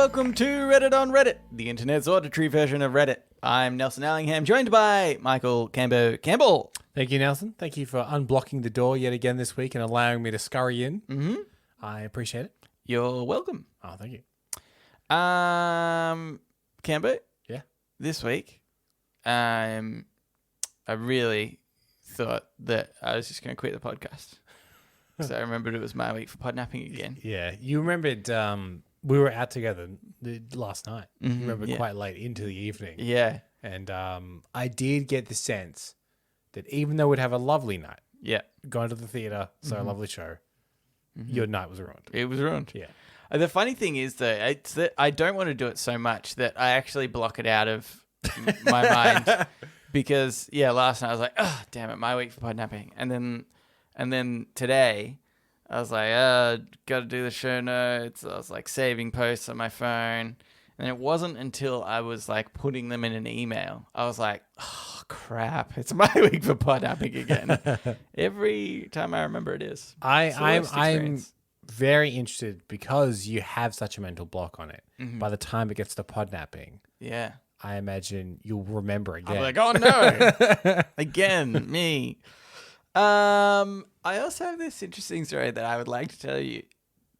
welcome to Reddit on Reddit, the internet's auditory version of Reddit. I'm Nelson Allingham, joined by Michael Campbell. Thank you, Nelson. Thank you for unblocking the door yet again this week and allowing me to scurry in. Mm-hmm. I appreciate it. You're welcome. Oh, thank you. Cambo? Yeah? This week, I really thought that I was just going to quit the podcast. Because I remembered it was my week for podnapping again. Yeah. You remembered we were out together last night. Mm-hmm, You remember quite late into the evening. Yeah. And I did get the sense that even though we'd have a lovely night, going to the theatre, a lovely show, your night was ruined. It was ruined. Yeah. The funny thing is, though, it's that I don't want to do it so much that I actually block it out of my mind. Because, last night I was like, oh, damn it, my week for podnapping. And then today, I was like, got to do the show notes. I was like saving posts on my phone. And it wasn't until I was like putting them in an email, I was like, oh, crap, it's my week for podnapping again. Every time I remember it is. I'm very interested because you have such a mental block on it. Mm-hmm. By the time it gets to podnapping, I imagine you'll remember again. I'm like, oh no, again, me. I also have this interesting story that I would like to tell you.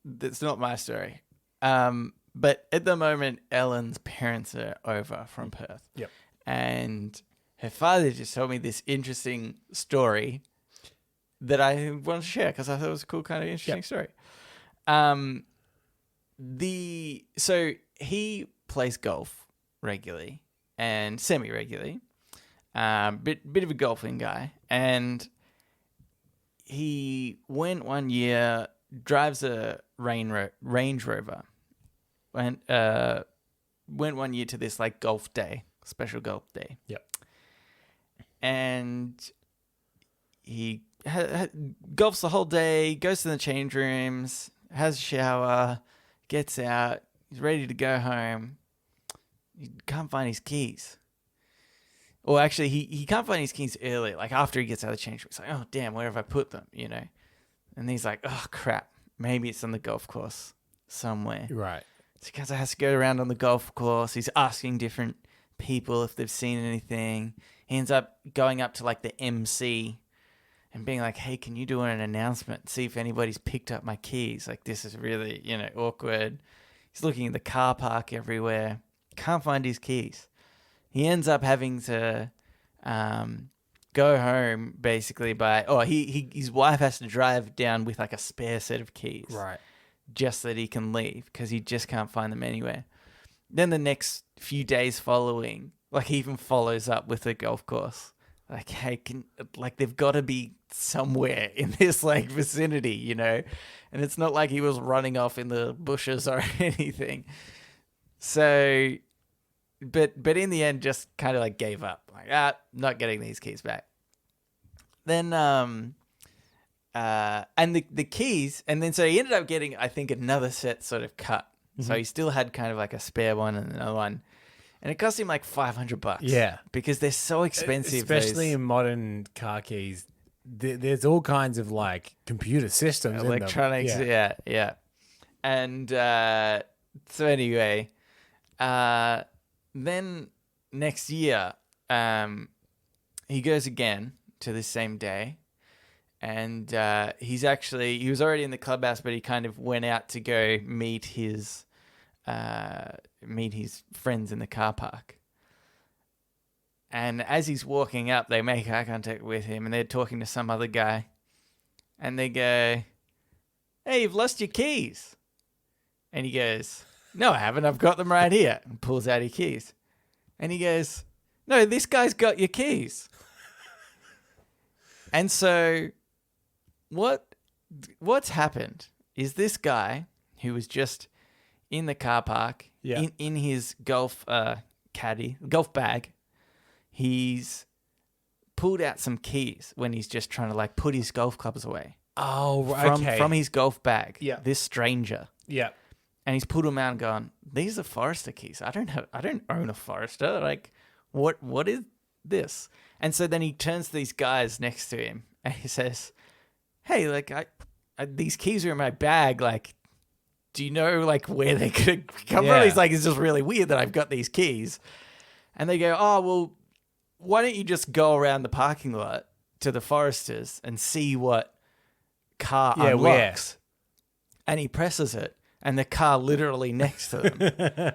That's not my story. But at the moment, Ellen's parents are over from Perth. Yep. And her father just told me this interesting story that I want to share because I thought it was a cool, kind of interesting story. So he plays golf regularly and semi-regularly. Bit of a golfing guy. And he went one year, drives a Range Rover. Went one year to this like golf day, special golf day. Yep. And he golfs the whole day, goes to the change rooms, has a shower, gets out, he's ready to go home. He can't find his keys. Or actually, he can't find his keys early, like after he gets out of the change room. He's like, oh, damn, where have I put them, And he's like, oh, crap, maybe it's on the golf course somewhere. Right. So he has to go around on the golf course. He's asking different people if they've seen anything. He ends up going up to like the MC and being like, hey, can you do an announcement? See if anybody's picked up my keys. Like, this is really, awkward. He's looking in the car park everywhere. Can't find his keys. He ends up having to go home basically his wife has to drive down with like a spare set of keys. Right. Just so that he can leave because he just can't find them anywhere. Then the next few days following, like he even follows up with the golf course. Like, hey, they've got to be somewhere in this like vicinity, And it's not like he was running off in the bushes or anything. So, but in the end, just kind of like gave up. Like, not getting these keys back. Then, and the keys, and then so he ended up getting, I think, another set sort of cut. Mm-hmm. So he still had kind of like a spare one and another one. And it cost him like $500. Yeah. Because they're so expensive. Especially in modern car keys. There's all kinds of like computer systems. Electronics, in them. Yeah. And so anyway, then next year, he goes again to the same day. And he was already in the clubhouse, but he kind of went out to go meet his friends in the car park. And as he's walking up, they make eye contact with him, and they're talking to some other guy. And they go, hey, you've lost your keys. And he goes, no, I haven't. I've got them right here. And pulls out his keys. And he goes, no, this guy's got your keys. And so what's happened is this guy who was just in the car park in his golf bag, he's pulled out some keys when he's just trying to like put his golf clubs away. Oh, right. From his golf bag. Yeah. This stranger. Yeah. And he's pulled them out and gone, these are Forester keys. I don't own a Forester. Like, what is this? And so then he turns to these guys next to him and he says, hey, like, these keys are in my bag. Like, do you know like where they could come from? He's like, it's just really weird that I've got these keys. And they go, oh, well, why don't you just go around the parking lot to the Foresters and see what car unlocks? And he presses it, and the car literally next to them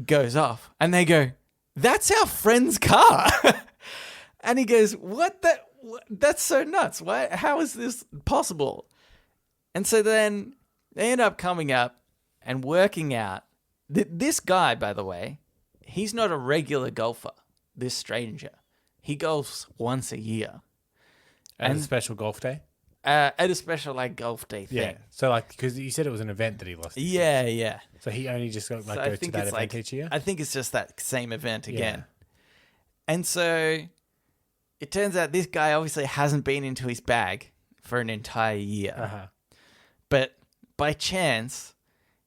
goes off. And they go, that's our friend's car. And he goes, what? That's so nuts. Why? How is this possible? And so then they end up coming up and working out. This guy, by the way, he's not a regular golfer, this stranger. He golfs once a year. At a special golf day? At a special like golf day thing. Yeah. So like, because you said it was an event that he lost. Yeah. So he only just goes to that event like, each year? I think it's just that same event again. And so it turns out this guy obviously hasn't been into his bag for an entire year. Uh-huh. But by chance,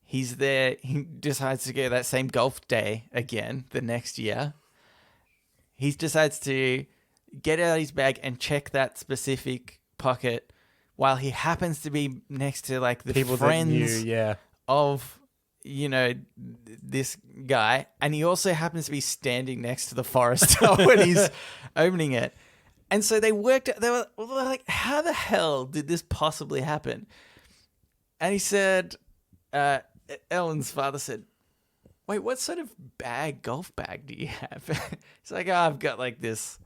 he's there. He decides to go that same golf day again the next year. He decides to get out his bag and check that specific pocket while he happens to be next to like the people friends of, this guy. And he also happens to be standing next to the Forester when he's opening it. And so they worked out, they were like, how the hell did this possibly happen? And he said, Ellen's father said, wait, what sort of golf bag do you have? He's like, I've got like this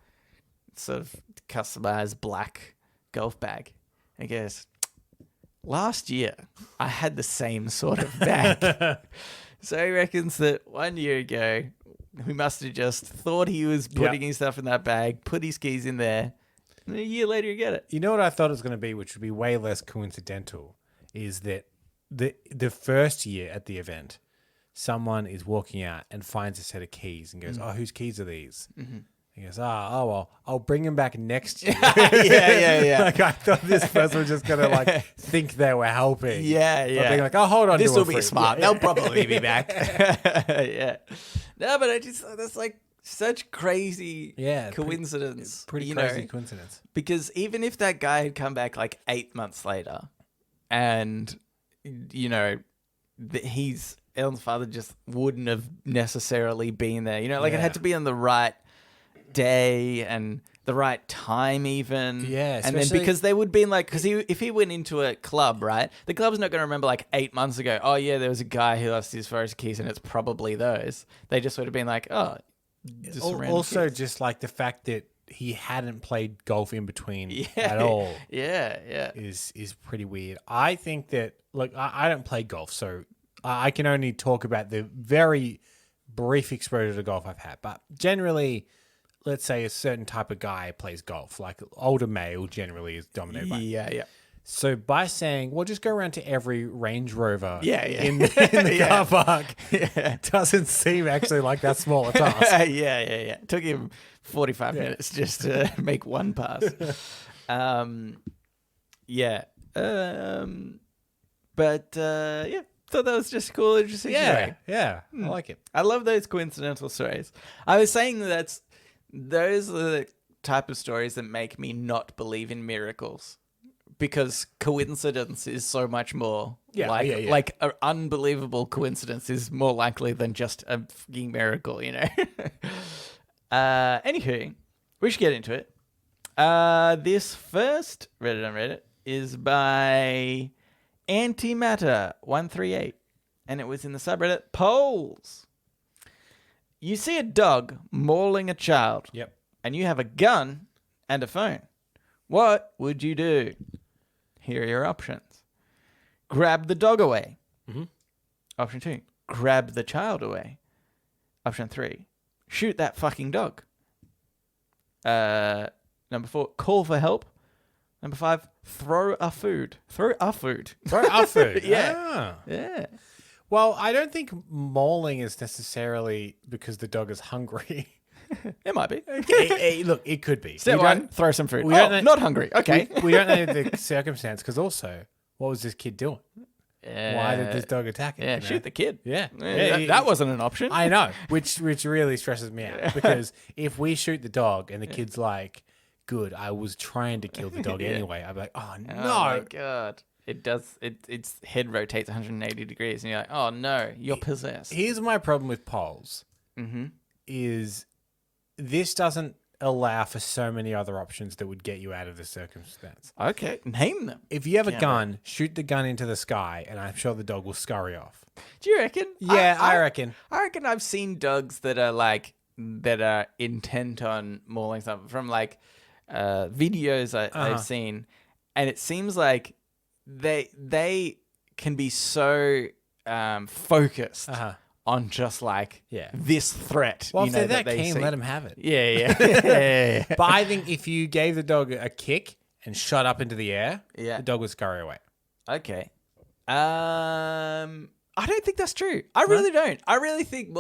sort of customized black golf bag. And he goes, last year, I had the same sort of bag. So he reckons that 1 year ago, we must have just thought he was putting his stuff in that bag, put his keys in there, and a year later you get it. You know what I thought it was going to be, which would be way less coincidental, is that the first year at the event, someone is walking out and finds a set of keys and goes, oh, whose keys are these? Mm-hmm. He goes, well, I'll bring them back next year. Yeah. Like, I thought this person was just going to, like, think they were helping. Yeah. Being like, hold on. This will be smart. They'll probably be back. Yeah. No, but that's like such crazy coincidence. Pretty crazy coincidence. Because even if that guy had come back, like, 8 months later and, Ellen's father just wouldn't have necessarily been there. It had to be on the right day and the right time even. Yeah. And then because they would be like, because if he went into a club, right, the club's not going to remember like 8 months ago, oh yeah, there was a guy who lost his forest keys and it's probably those. They just would have been like, oh. Also just like the fact that he hadn't played golf in between at all. Yeah. Is pretty weird. I think that, look, I don't play golf, so I can only talk about the very brief exposure to golf I've had. But generally, let's say a certain type of guy plays golf, like older male generally is dominated by. Yeah. So by saying, well, just go around to every Range Rover in the car park, doesn't seem actually like that small a task. Yeah. Took him 45 minutes just to make one pass. Thought that was just a cool, interesting story. Yeah. I like it. I love those coincidental stories. I was saying those are the type of stories that make me not believe in miracles. Because coincidence is so much more like an unbelievable coincidence is more likely than just a fucking miracle, Anywho, we should get into it. This first Reddit on Reddit is by Antimatter138, and it was in the subreddit Polls. You see a dog mauling a child. Yep. And you have a gun and a phone. What would you do? Here are your options. Grab the dog away. Mm-hmm. Option 2. Grab the child away. Option 3. Shoot that fucking dog. Number 4. Call for help. Number 5. Throw a food. Throw our food. Yeah. Well, I don't think mauling is necessarily because the dog is hungry. It might be. Look, it could be. Step 1, throw some food. Not hungry. Okay. We don't know the circumstance, because also, what was this kid doing? Why did this dog attack him? Yeah, shoot the kid. Yeah. That wasn't an option. I know, which really stresses me out, because if we shoot the dog and the kid's like, good, I was trying to kill the dog anyway, I'd be like, oh no. Oh my God. It does. Its head rotates 180 degrees, and you're like, oh no, you're possessed. Here's my problem with polls. Mm-hmm. Is this doesn't allow for so many other options that would get you out of the circumstance. Okay, name them. If you have a gun, shoot the gun into the sky, and I'm sure the dog will scurry off. Do you reckon? Yeah, I reckon. I reckon I've seen dogs that are intent on mauling something from videos I've seen, and it seems like they can be so focused on just this threat. Well, if they're that they keen, see. let them have it. Yeah. But I think if you gave the dog a kick and shot up into the air, Yeah. the dog would scurry away. Okay. I don't think that's true. I really don't. I really think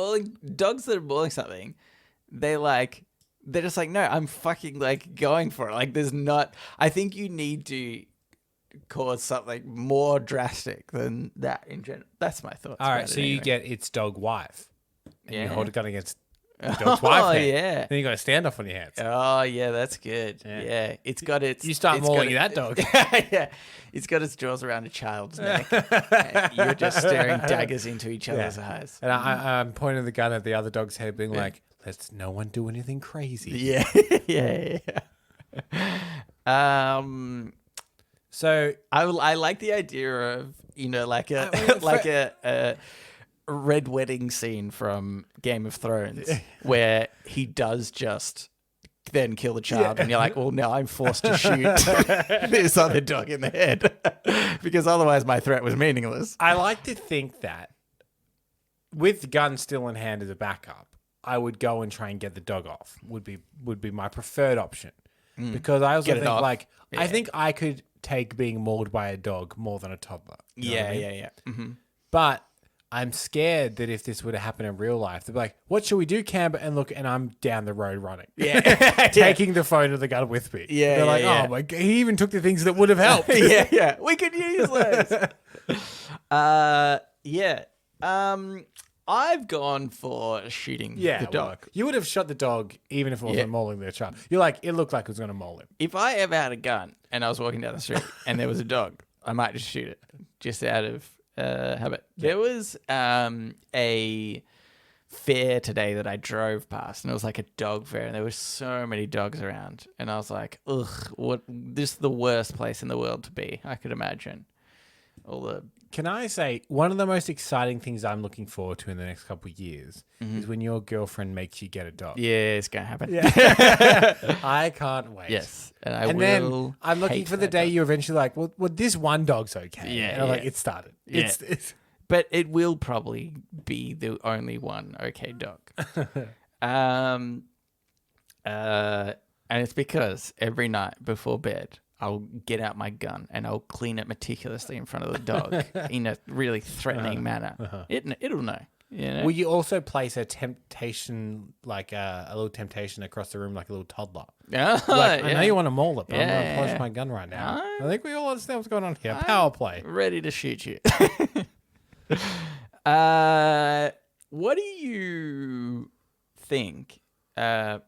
dogs that are mauling something, they're just like, no, I'm fucking going for it. There's not. I think you need to cause something more drastic than that in general. That's my thoughts. All right, so you anyway. get its dog wife. And you hold a gun against the dog's Oh, wife. Hand. yeah. Then you got a standoff on your hands. Oh, yeah, that's good. Yeah. It's got its... You start mauling that dog. Yeah. It's got its jaws around a child's neck. You're just staring daggers into each other's eyes. And I'm pointing the gun at the other dog's head, being like, let's no one do anything crazy. Yeah. So I like the idea of, a red wedding scene from Game of Thrones where he does just then kill the child and you're like, well, now I'm forced to shoot this other dog in the head because otherwise my threat was meaningless. I like to think that with the gun still in hand as a backup, I would go and try and get the dog off. Would be my preferred option. Because I also think I think I could take being mauled by a dog more than a toddler. You know what I mean? Yeah. Mm-hmm. But I'm scared that if this were to happen in real life, they'd be like, what should we do, Camber? And look, and I'm down the road running. Yeah. Taking the phone and the gun with me. Yeah. They're like, oh my God, he even took the things that would have helped. Yeah. We could use those. I've gone for shooting the dog. You would have shot the dog even if it wasn't mauling their child. You're like, it looked like it was going to maul him. If I ever had a gun and I was walking down the street and there was a dog, I might just shoot it just out of habit. Yeah. There was a fair today that I drove past and it was like a dog fair and there were so many dogs around and I was like, ugh, this is the worst place in the world to be, I could imagine. Can I say, one of the most exciting things I'm looking forward to in the next couple of years is when your girlfriend makes you get a dog. Yeah, it's going to happen. Yeah. I can't wait. Yes. And then I'm looking for the day you're eventually like, well, this one dog's okay. Yeah. And I'm like, it started. Yeah. But it will probably be the only one okay dog. And it's because every night before bed, I'll get out my gun and I'll clean it meticulously in front of the dog in a really threatening manner. It'll know. You know? Will you also place a temptation, like a little temptation across the room, like a little toddler? I know you want to maul it, but I'm going to polish my gun right now. I think we all understand what's going on here. Power play. Ready to shoot you. What do you think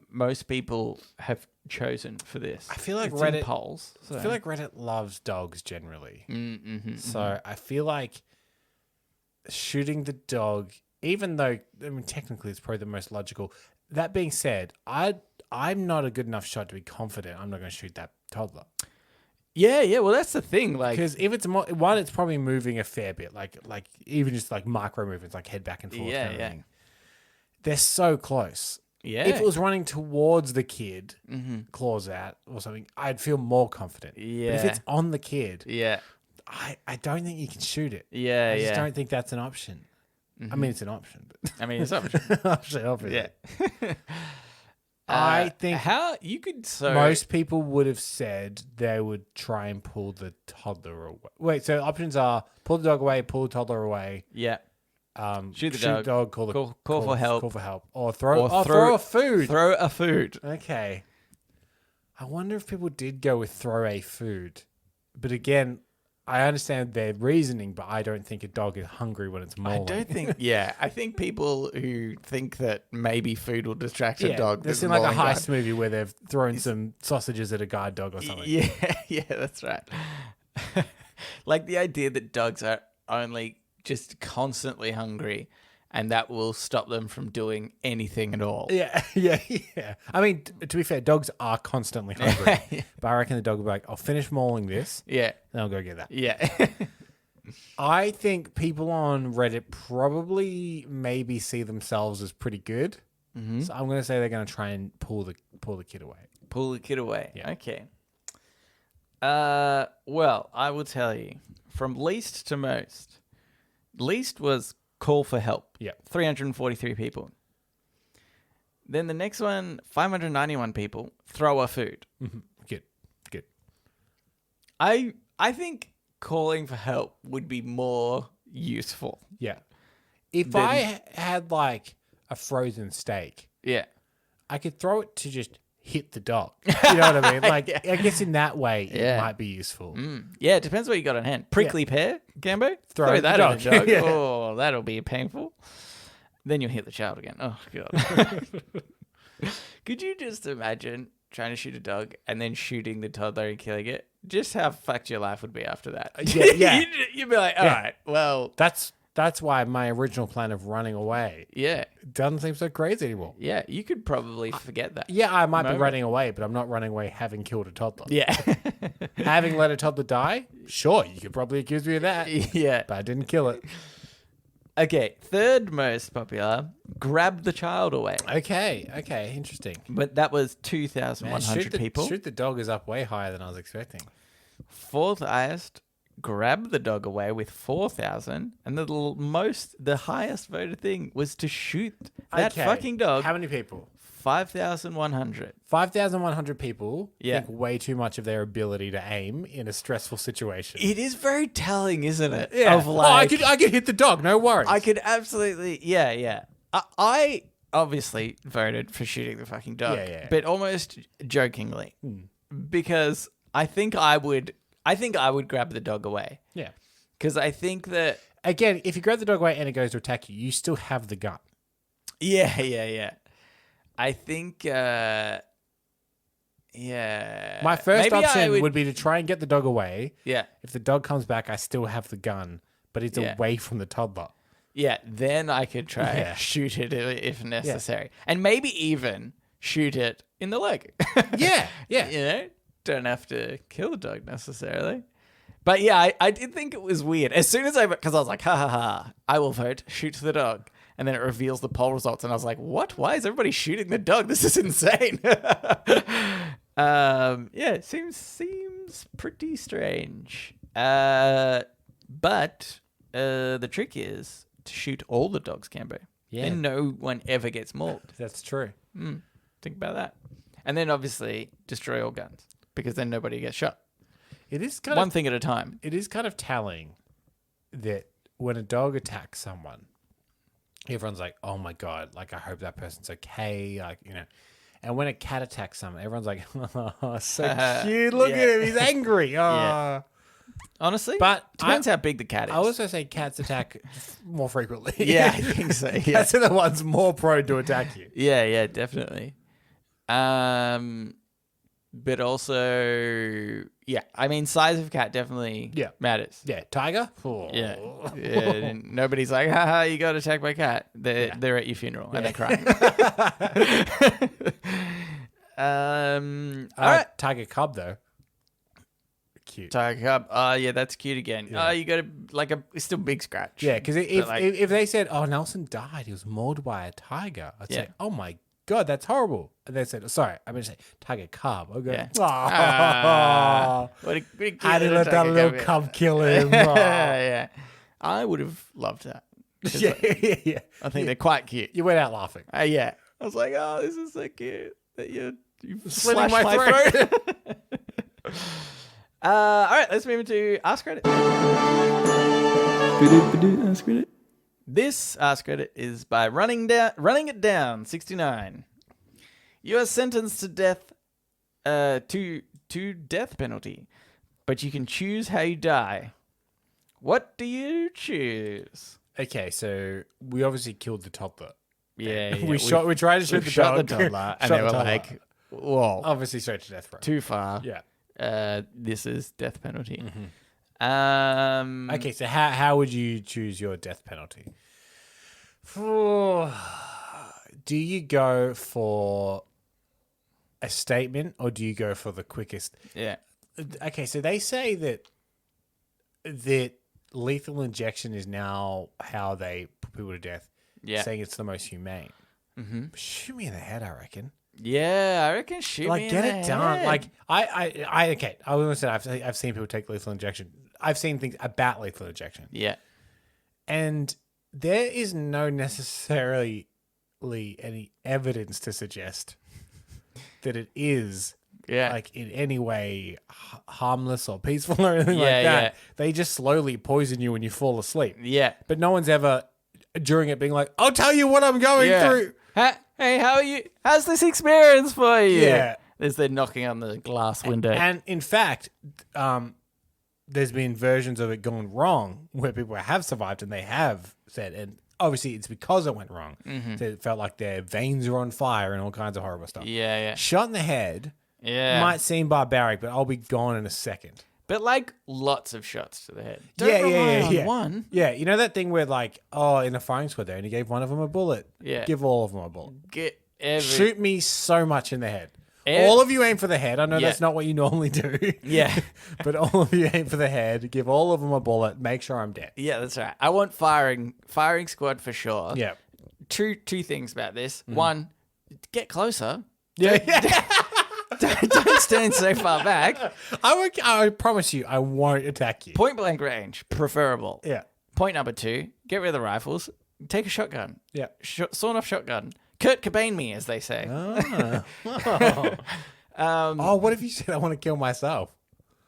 most people have chosen for this? I feel like Reddit polls. So. I feel like Reddit loves dogs generally. So I feel like shooting the dog, even though technically it's probably the most logical. That being said, I'm not a good enough shot to be confident I'm not going to shoot that toddler. Yeah. Well, that's the thing. Because if it's one, it's probably moving a fair bit, like even just like micro movements, like head back and forth. Kind of thing. They're so close. Yeah. If it was running towards the kid, claws out or something, I'd feel more confident. Yeah. But if it's on the kid, I don't think you can shoot it. Yeah. I just don't think that's an option. I mean, it's an option. But it's an option. option. Yeah. I think most people would have said they would try and pull the toddler away. Wait, so options are pull the dog away, pull the toddler away. Yeah. Shoot the dog, call for help. Call for help. Or throw a food. Throw a food. Okay. I wonder if people did go with throw a food. But again, I understand their reasoning, but I don't think a dog is hungry when it's mauling. I think people who think that maybe food will distract a dog. This is like a heist movie where they've thrown some sausages at a guide dog or something. Yeah, that's right. Like the idea that dogs are only just constantly hungry and that will stop them from doing anything at all. Yeah. I mean, to be fair, dogs are constantly hungry. But I reckon the dog will be like, I'll finish mauling this, Yeah. then I'll go get that. Yeah. I think people on Reddit probably maybe see themselves as pretty good. Mm-hmm. So I'm going to say they're going to try and pull the kid away. Pull the kid away. Yeah. Okay. Well, I will tell you, from least to most, least was call for help. Yeah. 343 people. Then the next one, 591 people, throw a food. Mm-hmm. Good. I think calling for help would be more useful. Yeah. If I had like a frozen steak, Yeah. I could throw it to just hit the dog. You know what I mean? Like, Yeah. I guess in that way, Yeah. it might be useful. Yeah, it depends what you got on hand. Prickly pear, Gambo? Throw it at that the at the dog. dog. Yeah. Oh, that'll be painful. Then you'll hit the child again. Oh, God. Could you just imagine trying to shoot a dog and then shooting the toddler and killing it? Just how fucked your life would be after that. Yeah. You'd be like, all right, well, That's why my original plan of running away yeah. doesn't seem so crazy anymore. Yeah, you could probably forget that. Yeah, I might be Moment. running away, but I'm not running away having killed a toddler. Yeah. Having let a toddler die? Sure, you could probably accuse me of that. Yeah. But I didn't kill it. Okay, third most popular, grab the child away. Okay, interesting. But that was Man, 2,100 people. Shoot the dog is up way higher than I was expecting. Fourth highest, grab the dog away with 4,000. And the highest voted thing was to shoot that Okay, fucking dog. How many people? 5,100. 5,100 people Yeah. think way too much of their ability to aim in a stressful situation. It is very telling, isn't it? Yeah. Of like, I could hit the dog, no worries. I could absolutely, yeah. I obviously voted for shooting the fucking dog, Yeah. but almost jokingly, because I think I would grab the dog away, Yeah. because I think that, Again, if you grab the dog away and it goes to attack you, you still have the gun. yeah. I think, My first maybe option would be to try and get the dog away. yeah. If the dog comes back, I still have the gun, but it's Yeah. away from the toddler. Yeah, then I could try Yeah. shoot it if necessary. And maybe even shoot it in the leg. Yeah. You know, don't have to kill the dog necessarily. But yeah, I did think it was weird. As soon as because I was like, ha, I will vote, shoot the dog. And then it reveals the poll results. And I was like, what? Why is everybody shooting the dog? This is insane. Yeah, it seems pretty strange. But the trick is to shoot all the dogs, Cambo. Yeah. Then no one ever gets mauled. That's true. Think about that. And then obviously destroy all guns because then nobody gets shot. It is kind One of thing at a time. It is kind of telling that when a dog attacks someone, everyone's like, "Oh my god!" Like, I hope that person's okay. Like, you know. And when a cat attacks someone, everyone's like, "Oh, so cute! Look at him; he's angry." Oh. Yeah. Honestly, But depends how big the cat is. I also say cats attack more frequently. Yeah, I think so. Yeah. Cats are the ones more prone to attack you. Yeah, definitely. But also, yeah, I mean, size of cat definitely matters. Yeah, tiger. Oh. Yeah. And nobody's like, haha, you got attacked by a cat. They're at your funeral and they're crying. All right. Tiger cub though. Cute. Tiger cub. Oh, yeah, that's cute again. Yeah. Oh, you got it's still big scratch. Yeah, because like- if they said, "Oh, Nelson died, he was mauled by a tiger," I'd say, "Oh my god, that's horrible." And they said, "Sorry, I'm going to say tiger cub." I'll go, Yeah. "Oh, What a cute how did you let that tiger little cub kill him?" Yeah. I would have loved that. Yeah. I think they're quite cute. You went out laughing. Yeah. I was like, oh, this is so cute that you've Slitting slashed my my throat. All right, let's move into Ask Reddit. Ask Reddit. This Ask Reddit is by Running It Down 69. You are sentenced to death, to death penalty, but you can choose how you die. What do you choose? Okay, so we obviously killed the toddler. Yeah, We tried to shoot the shot dog. the toddler, and Shot they the were toddler. like, "Whoa, Obviously straight to death row. too far." Yeah. This is death penalty. Okay, so how would you choose your death penalty? Do you go for a statement or do you go for the quickest? Yeah. Okay, so they say that lethal injection is now how they put people to death. Yeah. Saying it's the most humane. Mm-hmm. Shoot me in the head, I reckon. Yeah, I reckon shoot me in get the it done. head. Like okay. I was gonna say I've seen people take lethal injection. I've seen things about lethal injection. Yeah. And there is no necessarily any evidence to suggest that it is like in any way harmless or peaceful or anything like that. Yeah. They just slowly poison you when you fall asleep. Yeah. But no one's ever during it being like, I'll tell you what I'm going through. Hey, how are you? How's this experience for you? Yeah. As they're knocking on the glass window. And in fact, there's been versions of it gone wrong where people have survived and they have said, and obviously it's because it went wrong. Mm-hmm. So it felt like their veins were on fire and all kinds of horrible stuff. Yeah. Shot in the head might seem barbaric, but I'll be gone in a second. But like lots of shots to the head. Yeah. One. Yeah, you know that thing where like, in a firing squad there and you gave one of them a bullet? Yeah. Give all of them a bullet. Get every... Shoot me so much in the head. All of you aim for the head. I know that's not what you normally do. Yeah. But all of you aim for the head. Give all of them a bullet. Make sure I'm dead. Yeah, that's right. I want firing squad for sure. Yeah. Two things about this. One, get closer. Yeah. Don't stand so far back. I promise you, I won't attack you. Point blank range, preferable. Yeah. Point number 2, get rid of the rifles. Take a shotgun. Yeah. Sawn off shotgun. Kurt Cobain me, as they say. What if you said I want to kill myself?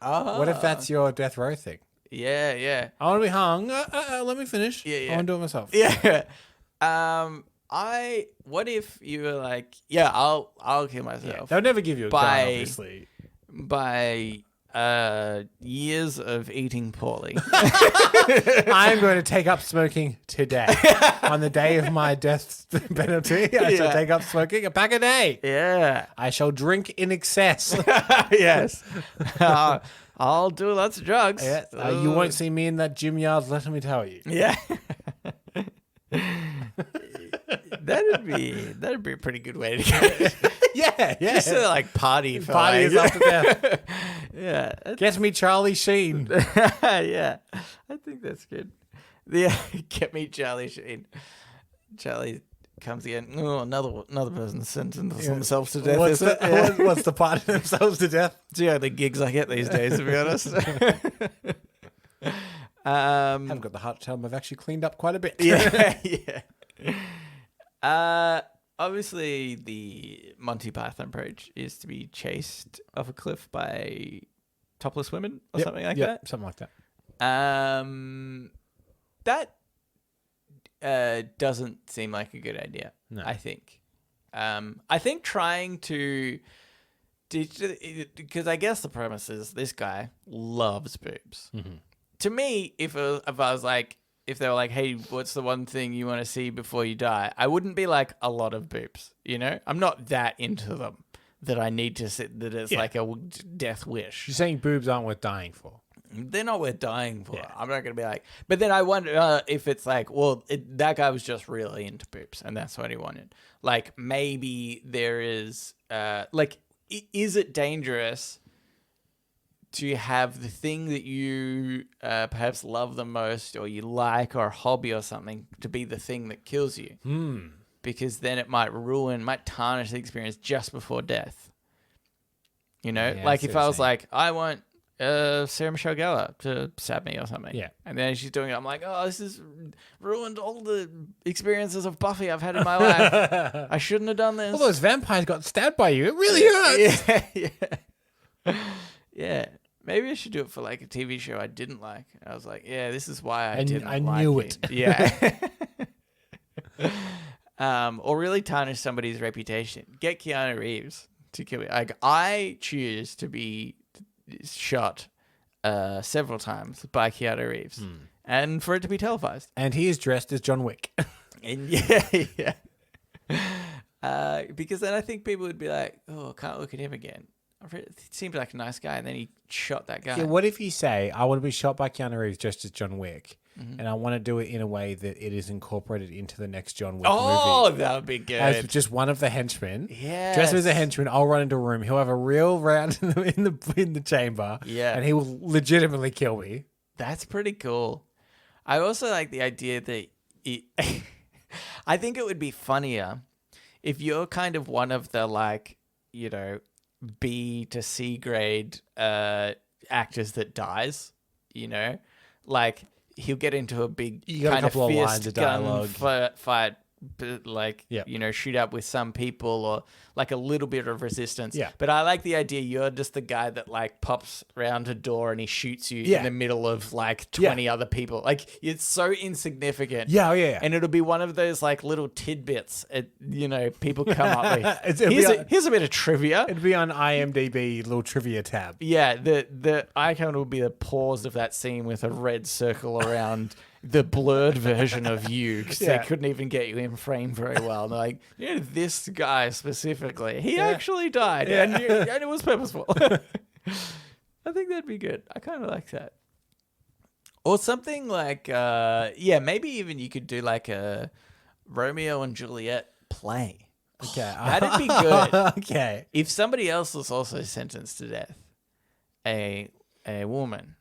What if that's your death row thing? Yeah. I want to be hung. Let me finish. Yeah. I want to do it myself. Yeah. What if you were like, I'll kill myself. Yeah. They'll never give you a gun, obviously. By years of eating poorly. I'm going to take up smoking today. On the day of my death penalty, I shall take up smoking a pack a day. Yeah. I shall drink in excess. Yes. I'll do lots of drugs. Yeah. You won't see me in that gym yard, let me tell you. Yeah. That'd be a pretty good way to go. Yeah. Just to like party for Party is after death. Yeah. Get me Charlie Sheen. Yeah. I think that's good. Yeah. Get me Charlie Sheen. Charlie comes again. Oh, another person sentenced themselves to death. What's the party themselves to death? It's the only gigs I get these days, to be honest. Haven't got the heart to tell them I've actually cleaned up quite a bit. Yeah. Obviously, the Monty Python approach is to be chased off a cliff by topless women or something like that. Something like that. That doesn't seem like a good idea. No. I think trying to, because I guess the premise is this guy loves boobs. Mm-hmm. To me, if I was like, if they were like, hey, what's the one thing you want to see before you die? I wouldn't be like, a lot of boobs, you know? I'm not that into them that I need to sit, that it's like a death wish. You're saying boobs aren't worth dying for. They're not worth dying for. Yeah. I'm not going to be like, but then I wonder if it's like, well, that guy was just really into boobs and that's what he wanted. Like maybe there is, is it dangerous to have the thing that you perhaps love the most or you like or a hobby or something to be the thing that kills you? Because then it might tarnish the experience just before death. You know? Yeah, like if I was like, I want Sarah Michelle Gellar to stab me or something. Yeah. And then she's doing it. I'm like, oh, this has ruined all the experiences of Buffy I've had in my life. I shouldn't have done this. All those vampires got stabbed by you. It really hurts. Yeah. Maybe I should do it for like a TV show I didn't like. I was like, yeah, this is why I didn't like knew it. it. Yeah. Or really tarnish somebody's reputation. Get Keanu Reeves to kill me. Like, I choose to be shot several times by Keanu Reeves. And for it to be televised. And he is dressed as John Wick. And yeah. Because then I think people would be like, oh, I can't look at him again. He seemed like a nice guy, and then he shot that guy. Yeah, what if you say, I want to be shot by Keanu Reeves just as John Wick, and I want to do it in a way that it is incorporated into the next John Wick movie? That would be good. As just one of the henchmen. Yes. Dressed as a henchman, I'll run into a room. He'll have a real round in the chamber. Yeah. And he will legitimately kill me. That's pretty cool. I also like the idea that I think it would be funnier if you're kind of one of the like, you know, B to C grade actors that dies, you know, like he'll get into a big kind of fierce gun fight, but like, you know, shoot up with some people or like a little bit of resistance. Yeah. But I like the idea you're just the guy that like pops around a door and he shoots you in the middle of like 20 other people. Like it's so insignificant. Yeah. And it'll be one of those like little tidbits, you know, people come up with. Here's a bit of trivia. It'd be on IMDb little trivia tab. Yeah, the icon will be the pause of that scene with a red circle around the blurred version of you because they couldn't even get you in frame very well. And they're like, you know, this guy specifically, he actually died and it was purposeful. I think that'd be good. I kind of like that. Or something like, maybe even you could do like a Romeo and Juliet play. Okay. That'd be good. Okay. If somebody else was also sentenced to death, a woman,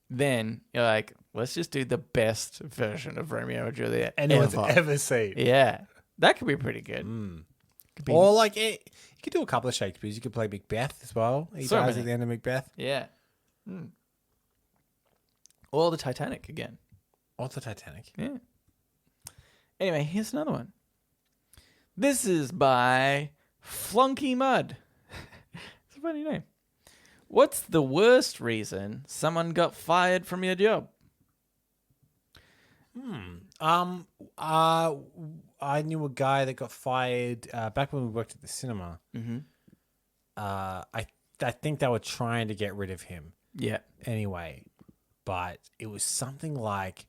then you're like, let's just do the best version of Romeo and Juliet anyone's ever seen. Yeah. That could be pretty good. Or like, you could do a couple of Shakespeare's. You could play Macbeth as well. He dies at the end of Macbeth. Yeah. Or the Titanic again. Or the Titanic. Yeah. Anyway, here's another one. This is by Flunky Mud. It's a funny name. What's the worst reason someone got fired from your job? I knew a guy that got fired back when we worked at the cinema. I think they were trying to get rid of him. Yeah. Anyway, but it was something like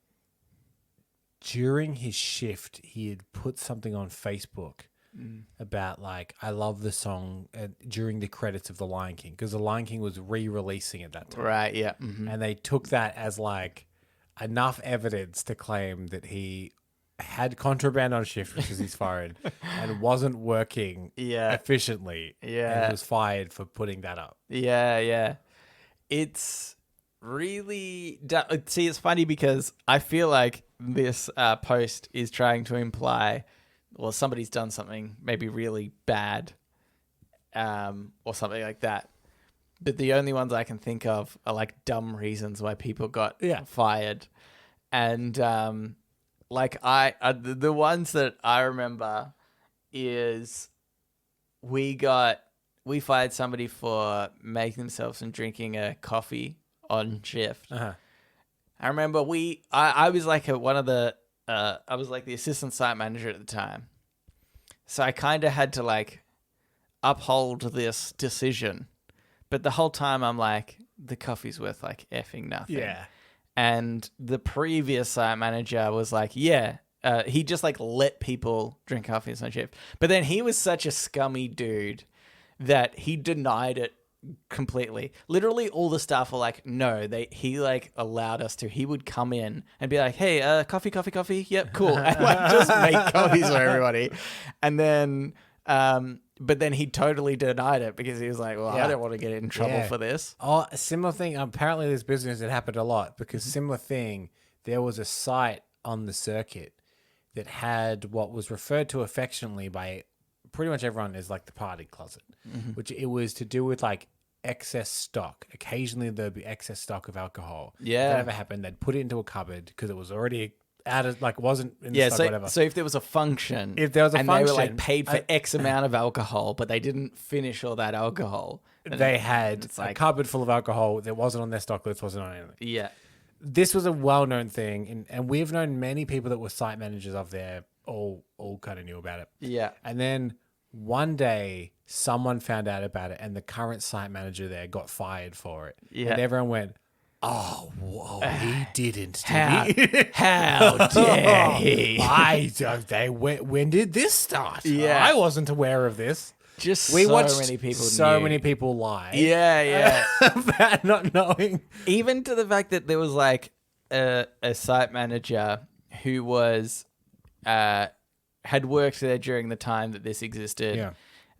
during his shift, he had put something on Facebook about like, I love the song during the credits of The Lion King, because The Lion King was re-releasing at that time. Right, yeah. Mm-hmm. And they took that as like enough evidence to claim that he had contraband on shift, which is his foreign, and wasn't working efficiently. Yeah. And was fired for putting that up. Yeah. It's really... See, it's funny because I feel like this post is trying to imply, well, somebody's done something maybe really bad or something like that. But the only ones I can think of are like dumb reasons why people got fired. And like the ones that I remember is we fired somebody for making themselves and drinking a coffee on shift. Uh-huh. I remember I was like I was like the assistant site manager at the time. So I kind of had to like uphold this decision. But the whole time I'm like, the coffee's worth like effing nothing. Yeah. And the previous site manager was like, he just like let people drink coffee on shift. But then he was such a scummy dude that he denied it completely. Literally all the staff were like, no, he like allowed us to. He would come in and be like, hey, coffee. Yep, cool. And like just make coffees for everybody. And then, but then he totally denied it because he was like, well, I don't want to get in trouble for this. Oh, a similar thing. Apparently this business, it happened a lot because similar thing, there was a site on the circuit that had what was referred to affectionately by pretty much everyone as like the party closet, which it was to do with like excess stock. Occasionally there'd be excess stock of alcohol. Yeah. If that ever happened, they'd put it into a cupboard because it was already out of like wasn't in the stock, whatever. So if there was a function, they were like paid for X amount of alcohol, but they didn't finish all that alcohol, they had a cupboard full of alcohol that wasn't on their stock list, wasn't on anything. Yeah. This was a well-known thing, and we've known many people that were site managers of there, all kind of knew about it. Yeah. And then one day, someone found out about it, and the current site manager there got fired for it. Yeah. And everyone went, oh, whoa, he didn't. How dare he? I don't. When did this start? Yeah. I wasn't aware of this. just We so watched many people so knew. many people lie. Yeah. About not knowing. Even to the fact that there was like a site manager who was had worked there during the time that this existed. Yeah.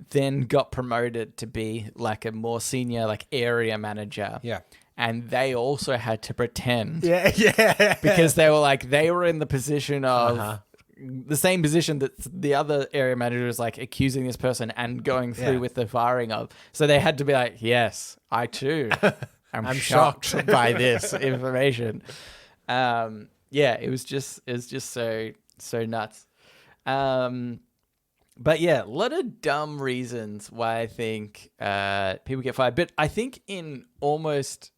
Then got promoted to be like a more senior like area manager. Yeah. And they also had to pretend. Yeah. Because they were in the position of the same position that the other area manager was like accusing this person and going through with the firing of. So they had to be like, yes, I too I'm shocked by this information. It was just so nuts. But yeah, a lot of dumb reasons why I think people get fired. But I think in most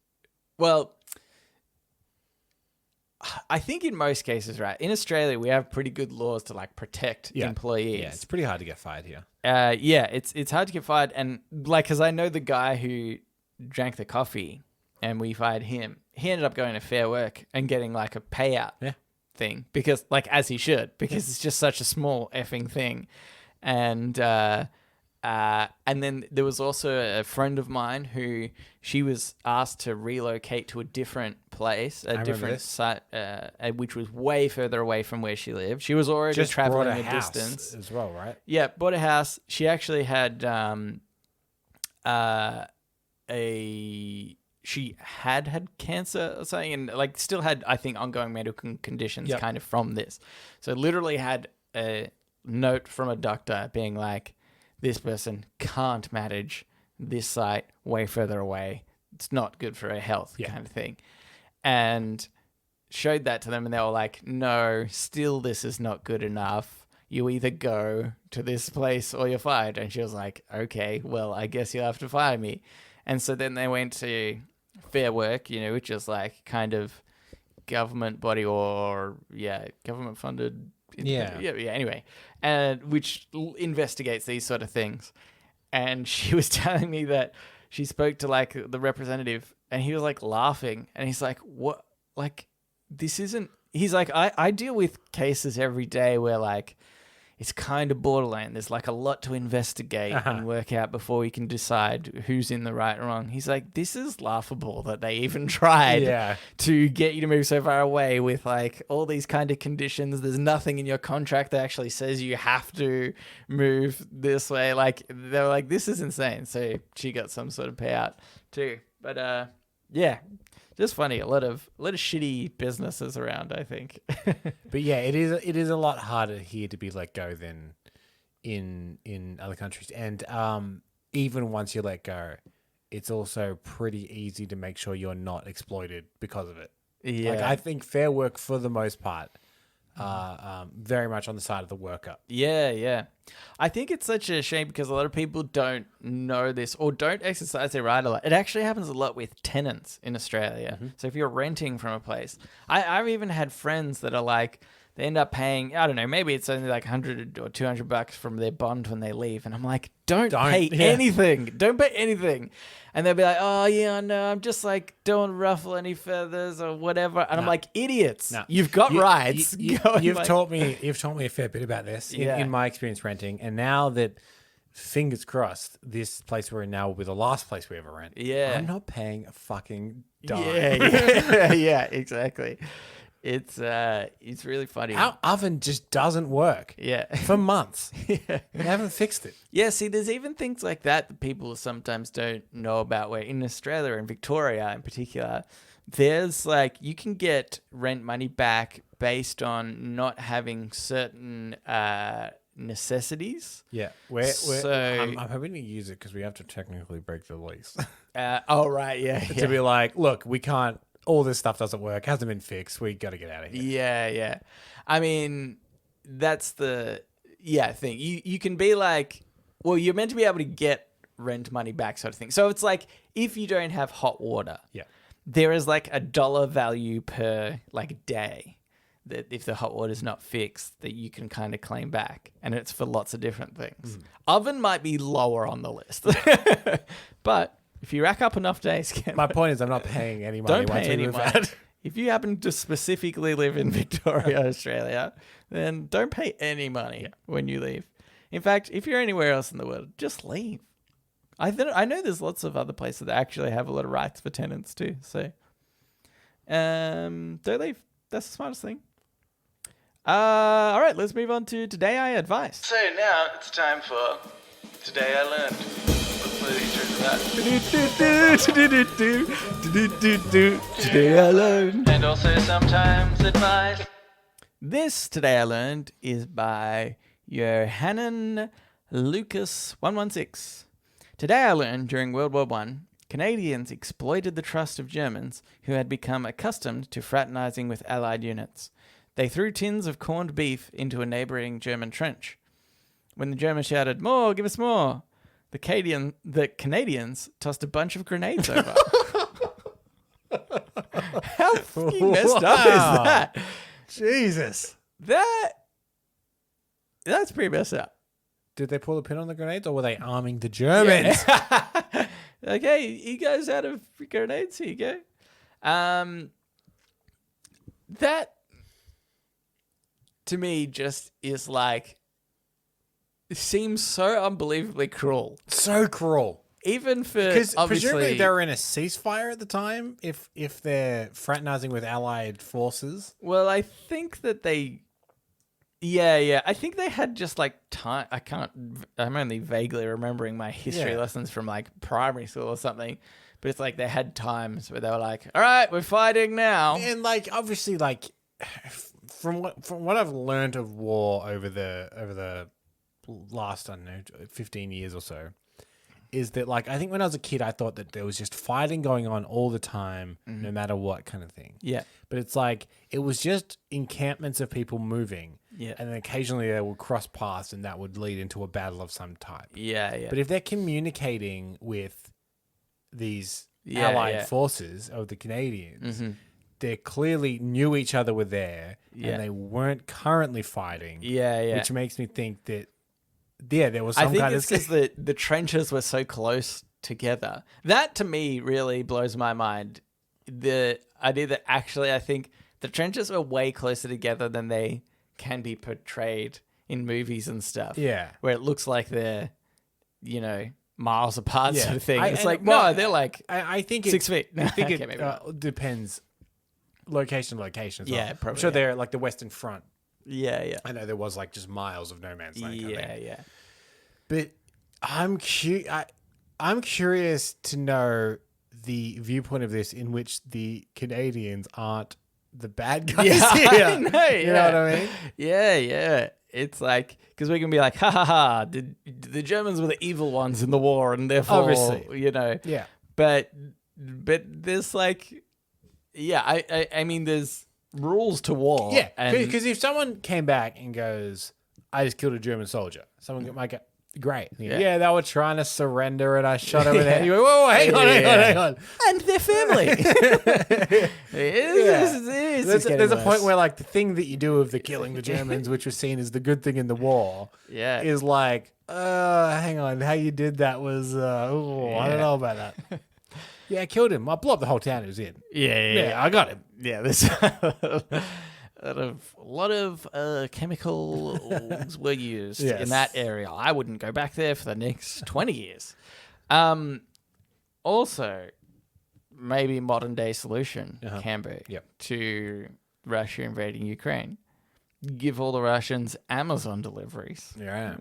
cases, right? In Australia, we have pretty good laws to like protect employees. Yeah, it's pretty hard to get fired here. It's hard to get fired, and like, because I know the guy who drank the coffee, and we fired him. He ended up going to Fair Work and getting like a payout thing because, like, as he should, because it's just such a small effing thing. And then there was also a friend of mine who she was asked to relocate to a different place, a different site, which was way further away from where she lived. She was already just traveling a distance as well, right? Yeah, bought a house. She actually had she had cancer or something, and like still had, I think, ongoing medical conditions kind of from this. So literally had a note from a doctor being like, this person can't manage this site way further away. It's not good for her health kind of thing. And showed that to them, and they were like, no, still this is not good enough. You either go to this place or you're fired. And she was like, okay, well, I guess you'll have to fire me. And so then they went to Fair Work, which is like kind of government body or government funded. Anyway, and which like these sort of things. And she was telling me that she spoke to like the representative, and he was like laughing, and he's like, "What? Like, this isn't." He's like, "I deal with cases every day where like it's kind of borderline. There's like a lot to investigate and work out before we can decide who's in the right or wrong." He's like, this is laughable that they even tried to get you to move so far away with like all these kind of conditions. There's nothing in your contract that actually says you have to move this way. Like, they were like, this is insane. So she got some sort of payout too. But just funny. A lot of shitty businesses around, I think. But yeah, it is a lot harder here to be let go than in other countries. And even once you let go, it's also pretty easy to make sure you're not exploited because of it. Yeah. Like, I think Fair Work for the most part very much on the side of the worker. Yeah. I think it's such a shame because a lot of people don't know this or don't exercise their right a lot. It actually happens a lot with tenants in Australia. Mm-hmm. So if you're renting from a place, I've even had friends that are like, they end up paying, I don't know, maybe it's only like $100 or $200 from their bond when they leave. And I'm like, don't pay anything. Don't pay anything. And they'll be like, oh, yeah, no, I'm just like, don't ruffle any feathers or whatever. And I'm like, idiots. No. You've got rights. You've taught me a fair bit about this in my experience renting. And now that, fingers crossed, this place we're in now will be the last place we ever rent. Yeah. I'm not paying a fucking dime. Yeah, exactly. It's really funny. Our oven just doesn't work. Yeah. For months. We haven't fixed it. Yeah, see, there's even things like that people sometimes don't know about, where in Australia and Victoria in particular, there's like, you can get rent money back based on not having certain necessities. Yeah. I'm hoping to use it because we have to technically break the lease. Right. Yeah. To be like, look, we can't. All this stuff doesn't work. Hasn't been fixed. We got to get out of here. Yeah. I mean, that's the thing. You can be like, well, you're meant to be able to get rent money back, sort of thing. So it's like, if you don't have hot water, there is like $1 value per like day that if the hot water is not fixed, that you can kind of claim back, and it's for lots of different things. Oven might be lower on the list, but if you rack up enough days, my point is, I'm not paying any money. Don't pay any money. If you happen to specifically live in Victoria, Australia, then don't pay any money when you leave. In fact, if you're anywhere else in the world, just leave. I know there's lots of other places that actually have a lot of rights for tenants too. So, don't leave. That's the smartest thing. All right, let's move on to Today I Advice. So now it's time for Today I Learned. What's the intro to that? Today I Learned. And also sometimes advice. This Today I Learned is by Johannan Lucas 116. Today I learned during World War I, Canadians exploited the trust of Germans who had become accustomed to fraternizing with Allied units. They threw tins of corned beef into a neighboring German trench. When the Germans shouted, "More, give us more," the Canadians tossed a bunch of grenades over. How fucking messed up is that? Jesus. That's pretty messed up. Did they pull the pin on the grenades, or were they arming the Germans? Yeah. Okay, you guys out of grenades? Here you go. That to me just is like, it seems so unbelievably cruel. So cruel. Even for because obviously presumably they were in a ceasefire at the time. If they're fraternizing with Allied forces, well, I think that they. Yeah. I think they had just like time. I'm only vaguely remembering my history lessons from like primary school or something. But it's like they had times where they were like, "All right, we're fighting now." And like obviously, like from what I've learned of war over the last, I don't know, 15 years or so, is that like I think when I was a kid I thought that there was just fighting going on all the time, no matter what kind of thing. Yeah. But it's like it was just encampments of people moving. Yeah. And then occasionally they would cross paths and that would lead into a battle of some type. Yeah. But if they're communicating with these Allied forces of the Canadians, they clearly knew each other were there and they weren't currently fighting. Yeah. Which makes me think that, there was some kind of... I think it's because the trenches were so close together. That, to me, really blows my mind. The idea that actually I think the trenches were way closer together than they can be portrayed in movies and stuff. Yeah. Where it looks like they're, miles apart sort of thing. They're like I think 6 feet. I think it depends location as well. Yeah, probably. I'm sure they're like the Western Front. Yeah. I know there was like just miles of no man's land. Yeah. But I'm curious to know the viewpoint of this in which the Canadians aren't the bad guys here. I know, You know what I mean? Yeah. It's like, because we can be like, ha, the Germans were the evil ones in the war, and therefore, obviously, Yeah. But there's like, I mean, there's rules to war. Yeah, because if someone came back and goes, "I just killed a German soldier," someone might go, "Great, yeah, they were trying to surrender and I shot him in the head." You go, "Whoa, hang on," and their family. There's a point where like the thing that you do of the killing the Germans, which was seen as the good thing in the war, is like, hang on, how you did that was, I don't know about that. Yeah, I killed him. I blew up the whole town he was in. Yeah, I got him. Yeah, there's a lot of chemicals were used in that area. I wouldn't go back there for the next 20 years. Also, maybe modern day solution can be to Russia invading Ukraine. Give all the Russians Amazon deliveries. Yeah.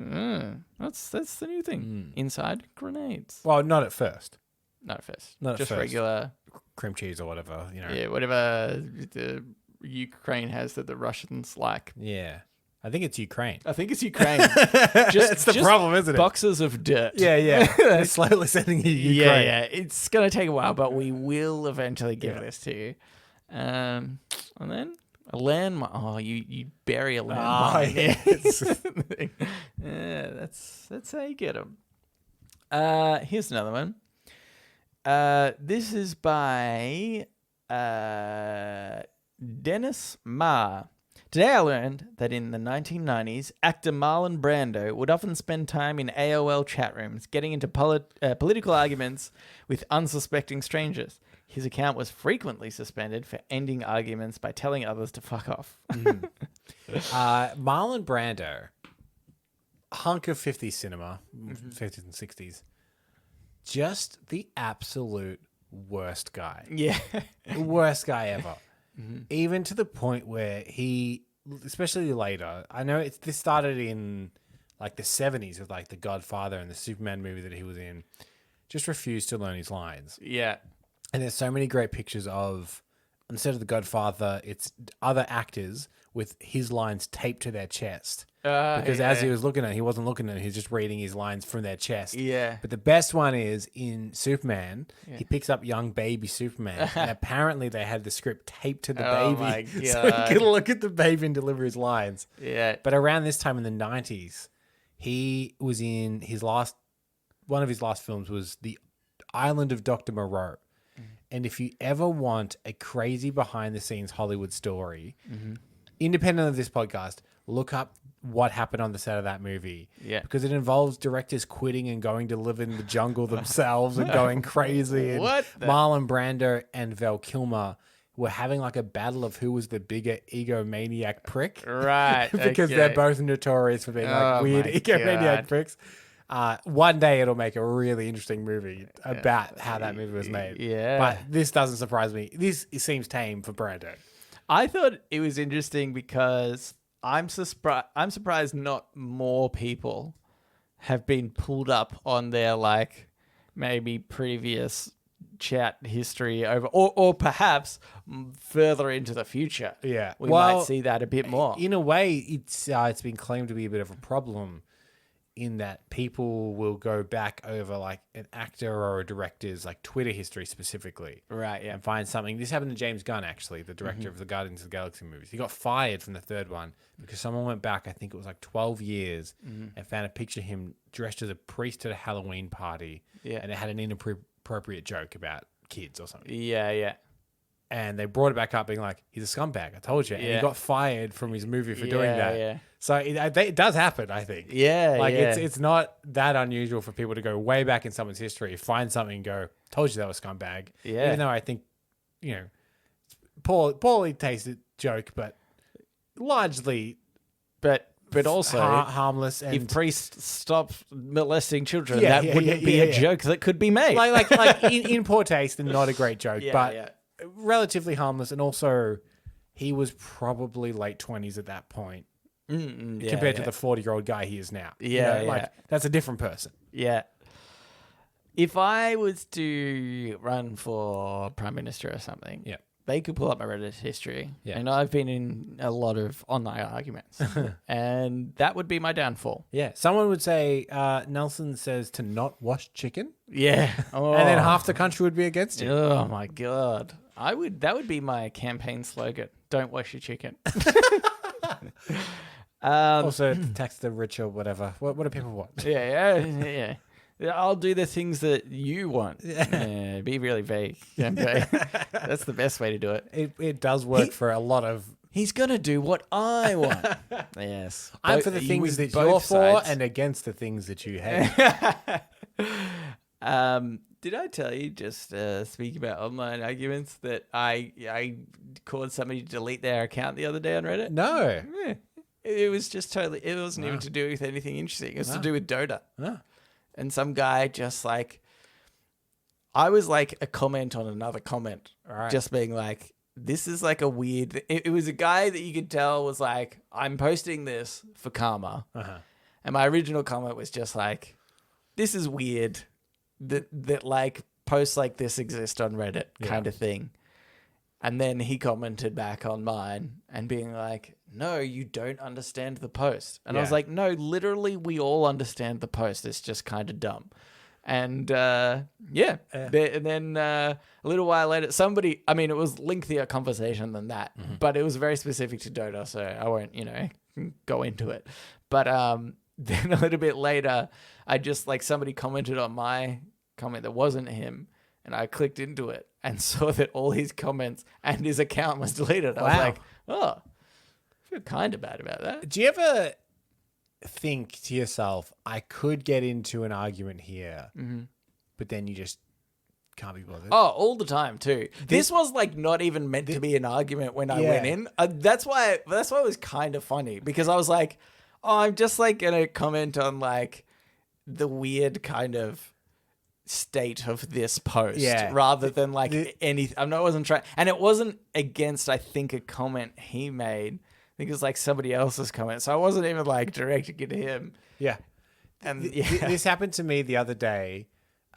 That's the new thing. Inside grenades. Well, not at first. Not at first. Not at just first. Regular cream cheese or whatever, Yeah, whatever the Ukraine has that the Russians like. Yeah. I think it's Ukraine. I think it's Ukraine. It's the problem, isn't it? Boxes of dirt. Yeah. They're slowly sending you Ukraine. Yeah. It's going to take a while, but we will eventually give this to you. And then a landmine. Oh, you bury a landmine. Yeah, that's how you get them. Here's another one. This is by Dennis Ma. Today I learned that in the 1990s, actor Marlon Brando would often spend time in AOL chat rooms getting into political arguments with unsuspecting strangers. His account was frequently suspended for ending arguments by telling others to fuck off. Marlon Brando, hunk of 50s cinema, 50s and 60s. Just the absolute worst guy. Yeah. Worst guy ever. Even to the point where he, especially later, I know this started in like the 70s with like The Godfather and the Superman movie that he was in, just refused to learn his lines. Yeah. And there's so many great pictures of, instead of The Godfather, it's other actors with his lines taped to their chest. Because as he was looking at it, he wasn't looking at it, he was just reading his lines from their chest. Yeah. But the best one is in Superman, he picks up young baby Superman, and apparently they had the script taped to the baby. My So God. he could look at the baby and deliver his lines. Yeah. But around this time in the 90s, he was in one of his last films was The Island of Dr. Moreau. And if you ever want a crazy behind the scenes Hollywood story, independent of this podcast, look up what happened on the set of that movie. Yeah. Because it involves directors quitting and going to live in the jungle themselves and going crazy. And What the- Marlon Brando and Val Kilmer were having like a battle of who was the bigger egomaniac prick. Right. Because okay. they're both notorious for being like Oh weird my egomaniac God. pricks. One day it'll make a really interesting movie about how that movie was made. Yeah. But this doesn't surprise me. This seems tame for Brando. I thought it was interesting because I'm surprised not more people have been pulled up on their like maybe previous chat history over, or perhaps further into the future. Yeah. We Well, might see that a bit more. In a way, it's been claimed to be a bit of a problem in that people will go back over like an actor or a director's like Twitter history specifically. Right, yeah. And find something. This happened to James Gunn, actually, the director of the Guardians of the Galaxy movies. He got fired from the third one because someone went back, I think it was like 12 years, and found a picture of him dressed as a priest at a Halloween party. Yeah. And it had an inappropriate joke about kids or something. Yeah, yeah. And they brought it back up being like, he's a scumbag, I told you. And he Yeah. got fired from his movie for doing that. Yeah. So it does happen, I think. Yeah, Like yeah. it's not that unusual for people to go way back in someone's history, find something and go, told you that was scumbag. Yeah. Even though I think, poorly tasted joke, but largely But also, harmless. And if priests stop molesting children, Yeah, that yeah, wouldn't yeah, be yeah, a yeah. joke that could be made. like in poor taste and not a great joke, Yeah, but yeah. relatively harmless. And also, he was probably late 20s at that point. Compared to the 40-year-old guy he is now. Yeah, yeah. That's a different person. Yeah. If I was to run for Prime Minister or something, Yeah. they could pull up my Reddit history. Yeah. And I've been in a lot of online arguments. And that would be my downfall. Yeah. Someone would say, Nelson says to not wash chicken. Yeah. Oh. And then half the country would be against you. Oh my God. That would be my campaign slogan. Don't wash your chicken. Also, tax the rich or whatever. What do people want? Yeah. I'll do the things that you want. Yeah, be really vague. Okay. That's the best way to do it. It does work for a lot of... He's going to do what I want. Yes. I'm for the You things win that both you're for sides. and against the things that you hate. Did I tell you, just speaking about online arguments, that I caused somebody to delete their account the other day on Reddit? No. Yeah. It was just totally, it wasn't even to do with anything interesting. It was to do with Dota. No. And some guy just I was like a comment on another comment, Right. just being like, this is like a weird, it was a guy that you could tell was like, I'm posting this for karma. Uh-huh. And my original comment was just like, this is weird that like posts like this exist on Reddit kind of thing. And then he commented back on mine and being like, no, you don't understand the post. And I was Yeah. like, no, literally we all understand the post. It's just kind of dumb. And and then a little while later, it was lengthier conversation than that, but it was very specific to Dota, so I won't, go into it. But then a little bit later, I just somebody commented on my comment that wasn't him, and I clicked into it and saw that all his comments and his account was deleted. I was like, oh, I feel kind of bad about that. Do you ever think to yourself, I could get into an argument here, but then you just can't be bothered? Oh, all the time too. This was not even meant to be an argument when I went in. That's why it was kind of funny, because I was like, Oh, I'm just like gonna comment on like the weird kind of state of this post rather than like anything. I wasn't trying, and it wasn't against, I think, a comment he made. I think it was like somebody else's comment. So I wasn't even like directing it to him. Yeah. And this happened to me the other day.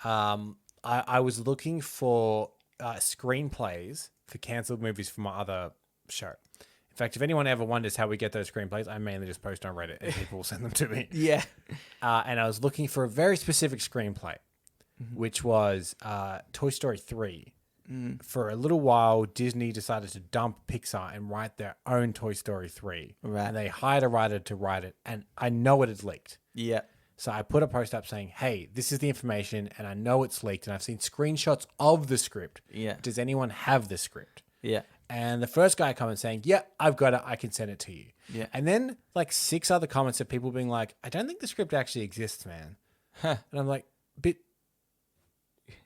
I was looking for screenplays for cancelled movies for my other show. In fact, if anyone ever wonders how we get those screenplays, I mainly just post on Reddit and people will send them to me. Yeah. And I was looking for a very specific screenplay, which was Toy Story 3. For a little while, Disney decided to dump Pixar and write their own Toy Story 3. Right. And they hired a writer to write it. And I know it is leaked. Yeah. So I put a post up saying, hey, this is the information and I know it's leaked and I've seen screenshots of the script. Yeah. Does anyone have the script? Yeah. And the first guy commented saying, yeah, I've got it. I can send it to you. Yeah. And then like 6 other comments of people being like, I don't think the script actually exists, man. And I'm like, but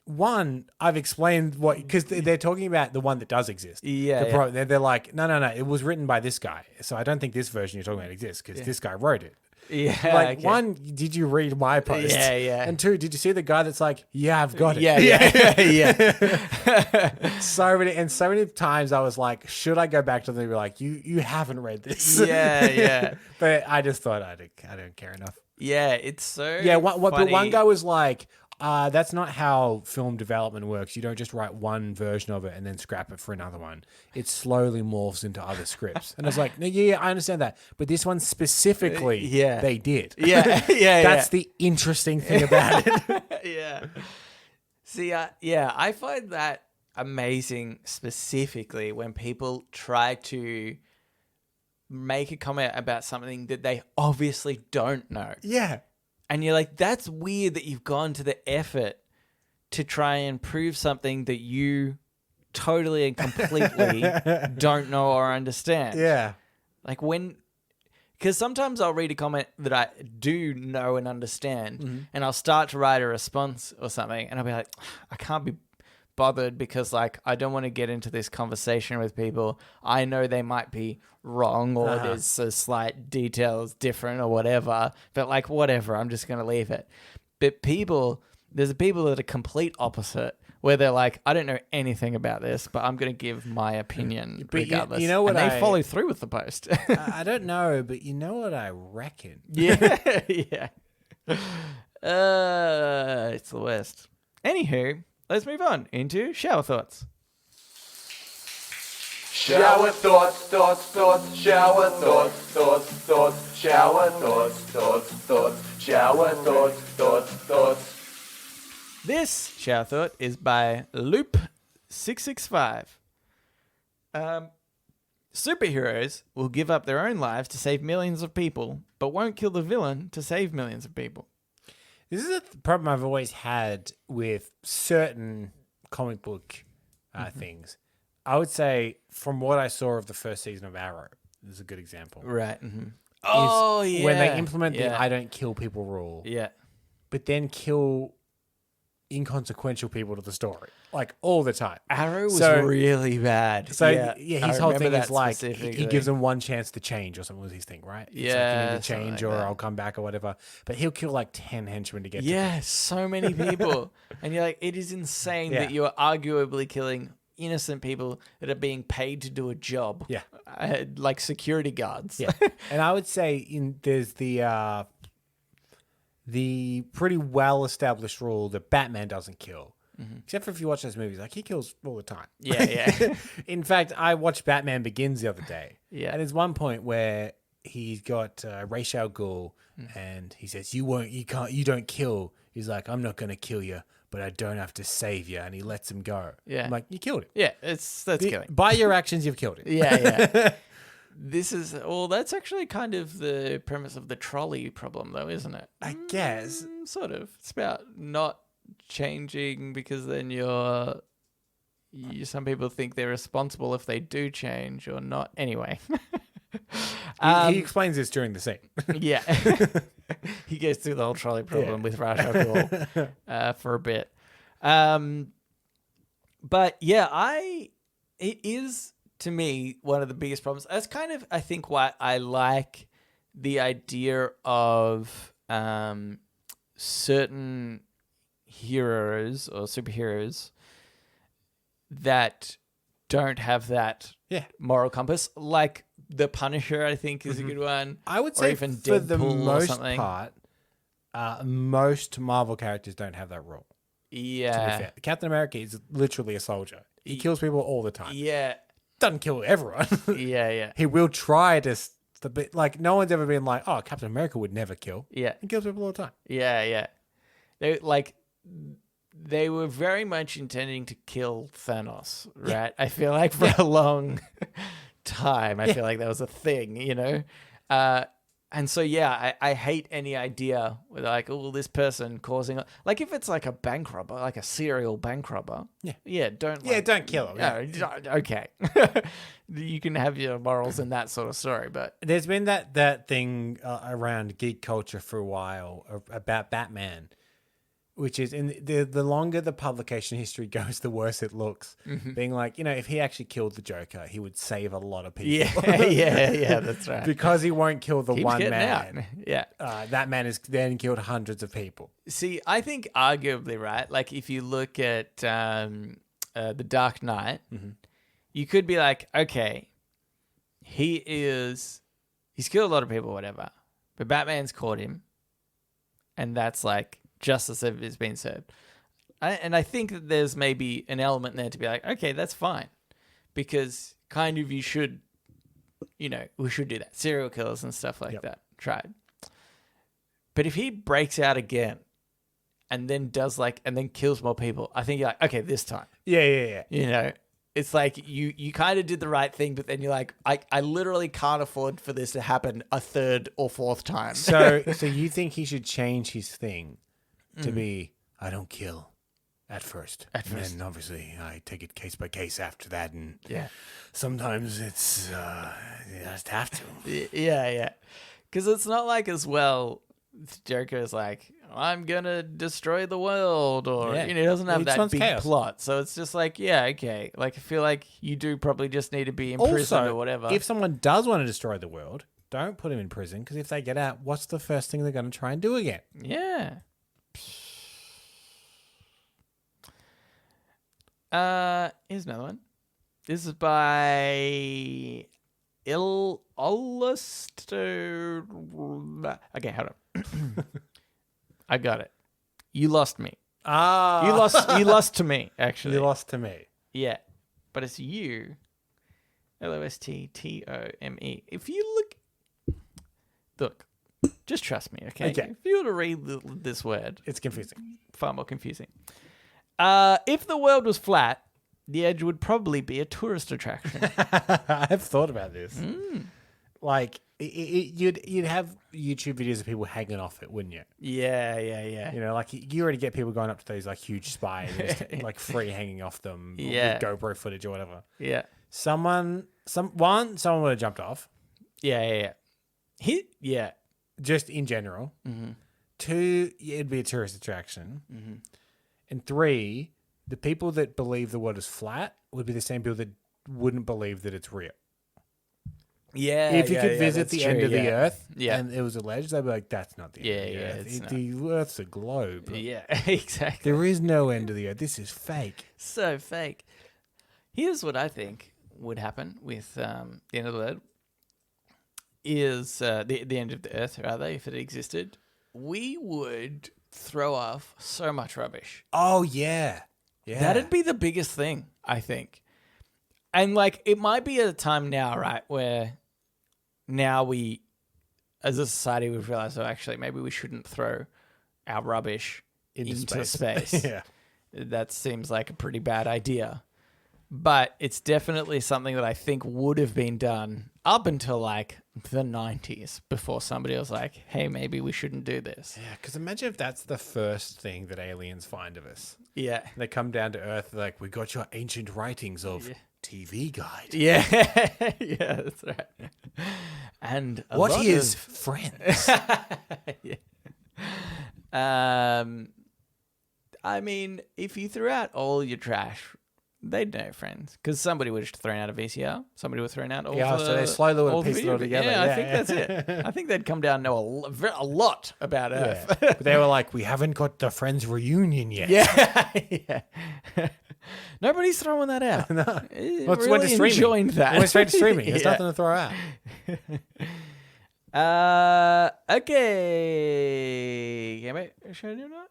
one, I've explained what, because they're talking about the one that does exist. Yeah. They're like, no, it was written by this guy. So I don't think this version you're talking about exists because this guy wrote it. Yeah. Like, one, did you read my post? Yeah. And 2, did you see the guy that's like, yeah, I've got it? Yeah. So many times I was like, should I go back to them and be like, you haven't read this? Yeah. But I just thought I don't care enough. Yeah, it's so But funny. one guy was like, that's not how film development works. You don't just write one version of it and then scrap it for another one. It slowly morphs into other scripts. And I was like, no, yeah, I understand that. But this one specifically, they did. Yeah. That's the interesting thing about it. Yeah. See, I find that amazing specifically when people try to make a comment about something that they obviously don't know. Yeah. And you're like, that's weird that you've gone to the effort to try and prove something that you totally and completely don't know or understand. Yeah. Like because sometimes I'll read a comment that I do know and understand, and I'll start to write a response or something, and I'll be like, I can't be bothered because like I don't want to get into this conversation with people. I know they might be wrong or there's a slight details different or whatever, but like whatever, I'm just going to leave it. But there's people that are complete opposite where they're like, I don't know anything about this, but I'm going to give my opinion regardless. You know what, and they follow through with the post. I don't know, but you know what I reckon? Yeah. It's the worst. Anywho, let's move on into shower thoughts. Shower thoughts, shower thoughts, shower thoughts, shower thoughts. This shower thought is by Loop665. Superheroes will give up their own lives to save millions of people, but won't kill the villain to save millions of people. This is a problem I've always had with certain comic book things. I would say, from what I saw of the first season of Arrow, this is a good example. Right. Mm-hmm. Oh, yeah. When they implement the I don't kill people rule. Yeah. But then kill inconsequential people to the story. Like, all the time. Arrow was really bad. So, his whole thing is like, specifically. he gives them one chance to change or something was his thing, right? It's like, you need to change or I'll come back or whatever. But he'll kill like 10 henchmen to get to Yeah, so many people. And you're like, it is insane that you're arguably killing innocent people that are being paid to do a job. Yeah. Like security guards. Yeah. And I would say there's the pretty well-established rule that Batman doesn't kill. Mm-hmm. Except for if you watch those movies, like he kills all the time. Yeah. In fact, I watched Batman Begins the other day. Yeah. And there's one point where he's got Ra's al Ghul and he says, you don't kill. He's like, I'm not going to kill you, but I don't have to save you. And he lets him go. Yeah. I'm like, you killed him. Yeah, that's killing. By your actions, you've killed him. Yeah. That's actually kind of the premise of the trolley problem, though, isn't it? I guess. Sort of. It's about not changing because then some people think they're responsible if they do change or not. Anyway. He explains this during the scene. Yeah. He goes through the whole trolley problem with Ra's al Ghul for a bit. But yeah, it is, to me, one of the biggest problems. That's kind of, I think, why I like the idea of certain heroes or superheroes that don't have that moral compass, like the Punisher, I think is a good one. I would Or say even for the Deadpool or most something. part, most Marvel characters don't have that rule. To be Yeah. fair, Captain America is literally a soldier. He kills people all the time. Yeah. Doesn't kill everyone. Yeah. He will try to. Like no one's ever been like, oh, Captain America would never kill. Yeah. He kills people all the time. Yeah. They were very much intending to kill Thanos, right? I feel like for a long time, I feel like that was a thing, you know? And so, I hate any idea with like, oh, this person causing, like if it's like a bank robber, like a serial bank robber. Yeah. Don't kill him. Okay. You can have your morals in that sort of story, but There's been that thing around geek culture for a while about Batman, which is in the longer the publication history goes, the worse it looks. Being like, if he actually killed the Joker, he would save a lot of people. Yeah, that's right. Because he won't kill the Keeps one getting man. out. Yeah. That man has then killed hundreds of people. See, I think arguably, right? Like if you look at The Dark Knight, you could be like, okay, he's killed a lot of people, whatever, but Batman's caught him, and that's like justice has been served. And I think that there's maybe an element there to be like, okay, that's fine, because kind of you should, we should do that. Serial killers and stuff like that. Tried. But if he breaks out again and then and then kills more people, I think you're like, okay, this time. Yeah. It's like you kind of did the right thing, but then you're like, I literally can't afford for this to happen a third or fourth time. So you think he should change his thing to be, I don't kill at first. And then obviously I take it case by case after that. And sometimes it's, you just have to. Yeah. Because it's not like as well, Joker is like, I'm going to destroy the world, or, he doesn't have that big plot. So it's just like, okay. Like, I feel like you do probably just need to be in prison or whatever. If someone does want to destroy the world, don't put him in prison, because if they get out, what's the first thing they're going to try and do again? Yeah. Here's another one. This is by Illuster. Okay, hold on. I got it. You lost me. You lost to me, actually. You lost to me. Yeah. But it's you. LOSTTOME. If you look, just trust me, okay? Okay. If you were to read this word, It's confusing. far more confusing. If the world was flat, the edge would probably be a tourist attraction. I've thought about this. Like, you'd have YouTube videos of people hanging off it, wouldn't you? Yeah. Like you already get people going up to those like huge spires, like free hanging off them with GoPro footage or whatever. Yeah. Someone would have jumped off. Yeah. Just in general. 2, it'd be a tourist attraction. And 3, the people that believe the world is flat would be the same people that wouldn't believe that it's real. Yeah. If you could visit the end of the earth Yeah. and it was alleged, they'd be like, that's not the end of the earth. it's not. The earth's a globe. Yeah, exactly. There is no end of the earth. This is fake. So fake. Here's what I think would happen with the end of the world is the end of the earth, rather, if it existed. We would throw off so much rubbish. Oh, yeah. Yeah. That'd be the biggest thing, I think. And like, it might be at a time now, right, where now we, as a society, we've realized, oh, actually, maybe we shouldn't throw our rubbish into space. Yeah. That seems like a pretty bad idea. But it's definitely something that I think would have been done up until like the 90s before somebody was like, hey, maybe we shouldn't do this. Yeah, because imagine if that's the first thing that aliens find of us. Yeah. They come down to Earth, like, we got your ancient writings of TV Guide. Yeah. Yeah, that's right. And what is Friends? I mean, if you threw out all your trash they'd know friends because somebody would have thrown out a VCR. Somebody would have thrown out all Yeah, the, so they slowly would all have the pieced it all video- together. Yeah, Yeah, I think yeah. that's it. I think they'd come down and know a lot about Earth. Yeah. But they were like, we haven't got the Friends reunion yet. Yeah. Yeah. Nobody's throwing that out. No. Really Well, it's went to streaming. enjoyed that. It went straight to streaming. There's Yeah. nothing to throw out. Okay. Yeah, mate. Should I do that?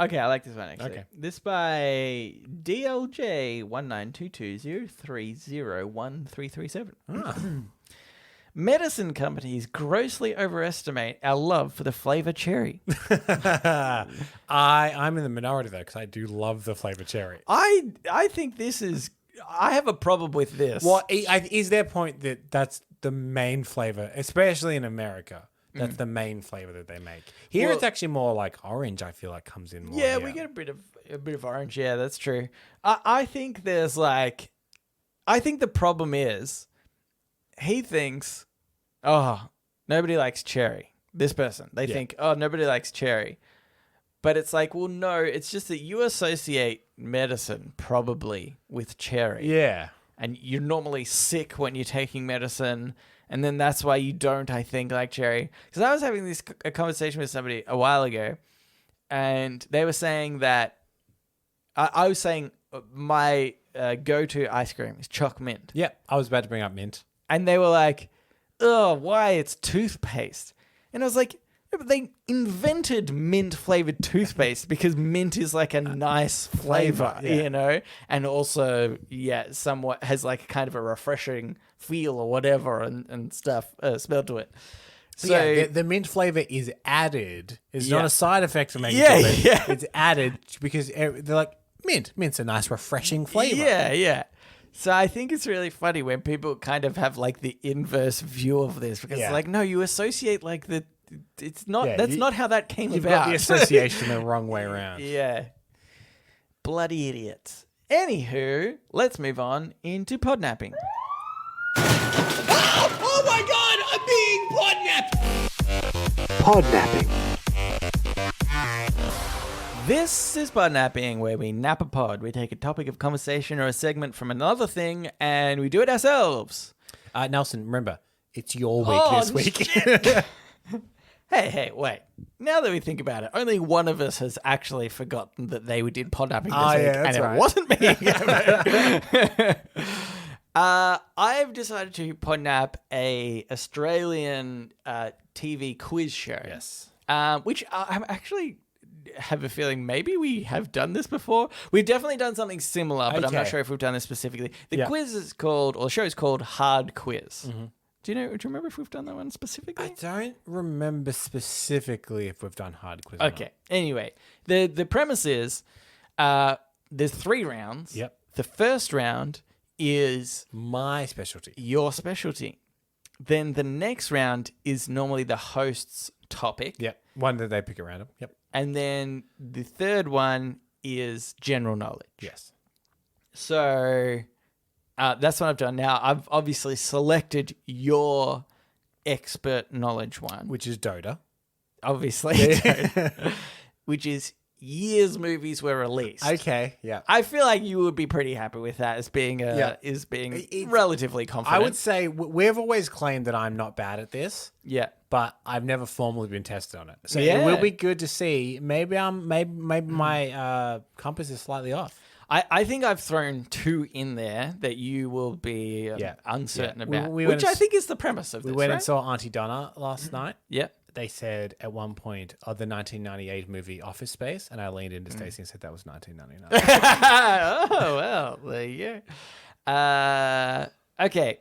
Okay, I like this one actually. Okay. This by DLJ 192203013337. Ah. Medicine companies grossly overestimate our love for the flavor cherry. I'm in the minority though because I do love the flavor cherry. I think this is. I have a problem with this. What is their point that that's the main flavor, especially in America? That's the main flavor that they make. Here, Well- it's actually more like orange. I feel like comes in more. Yeah, here. we get a bit of orange. Yeah, that's true. I think there's like, I think the problem is, he thinks, oh, nobody likes cherry. This person, they think, oh, nobody likes cherry. But it's like, well, no, it's just that you associate medicine probably with cherry. Yeah. And you're normally sick when you're taking medicine. And then that's why you don't, I think, like cherry. Because I was having a conversation with somebody a while ago. And they were saying that, I was saying my go-to ice cream is choc mint. Yeah, I was about to bring up mint. And they were like, oh, why? It's toothpaste. And I was like, yeah, but they invented mint-flavored toothpaste because mint is like a nice flavor, yeah. you know? And also, somewhat has like kind of a refreshing feel or whatever and stuff, smell to it. So yeah, the mint flavor is added. It's not Yeah. a side effect of making Yeah, chocolate. yeah. It's added because they're like, mint's a nice refreshing flavor. Yeah. So I think it's really funny when people kind of have like the inverse view of this because Yeah. it's like, no, you associate like it's not, Yeah, that's not how that came You've about. got the association the wrong way around. Yeah. Bloody idiots. Anywho, let's move on into podnapping. Oh my god, I'm being podnapped! Podnapping. This is podnapping, where we nap a pod. We take a topic of conversation or a segment from another thing, and we do it ourselves. Nelson, remember, it's your week Oh, this week. Hey, wait. Now that we think about it, only one of us has actually forgotten that they did podnapping this week, yeah, that's and right. it wasn't me. I've decided to podnap a Australian TV quiz show. Yes. Which I actually have a feeling maybe we have done this before. We've definitely done something similar, but I'm not Okay. sure if we've done this specifically. The Yeah. quiz is called, or the show is called Hard Quiz. Do you remember if we've done that one specifically? I don't remember specifically if we've done hard quiz. or Okay. Anyway, the premise is there's 3 rounds. Yep. The first round is not. My specialty. your specialty. Then the next round is normally the host's topic. Yep. One that they pick at random. Yep. And then the third one is general knowledge. Yes. So that's what I've done. Now, I've obviously selected your expert knowledge one. Which is Dota. Obviously. Which is years movies were released. Okay. Yeah. I feel like you would be pretty happy with that as being It's- relatively confident. I would say we've always claimed that I'm not bad at this, Yeah. but I've never formally been tested on it. So Yeah. it will be good to see. Maybe my compass is slightly off. I think I've thrown 2 in there that you will be uncertain Yeah. about, We went which and I think is the premise of We this, went right? and saw Auntie Donna last night. Yep. They said at one point, the 1998 movie Office Space, and I leaned into Stacey and said that was 1999. Oh, well, there you go. Okay.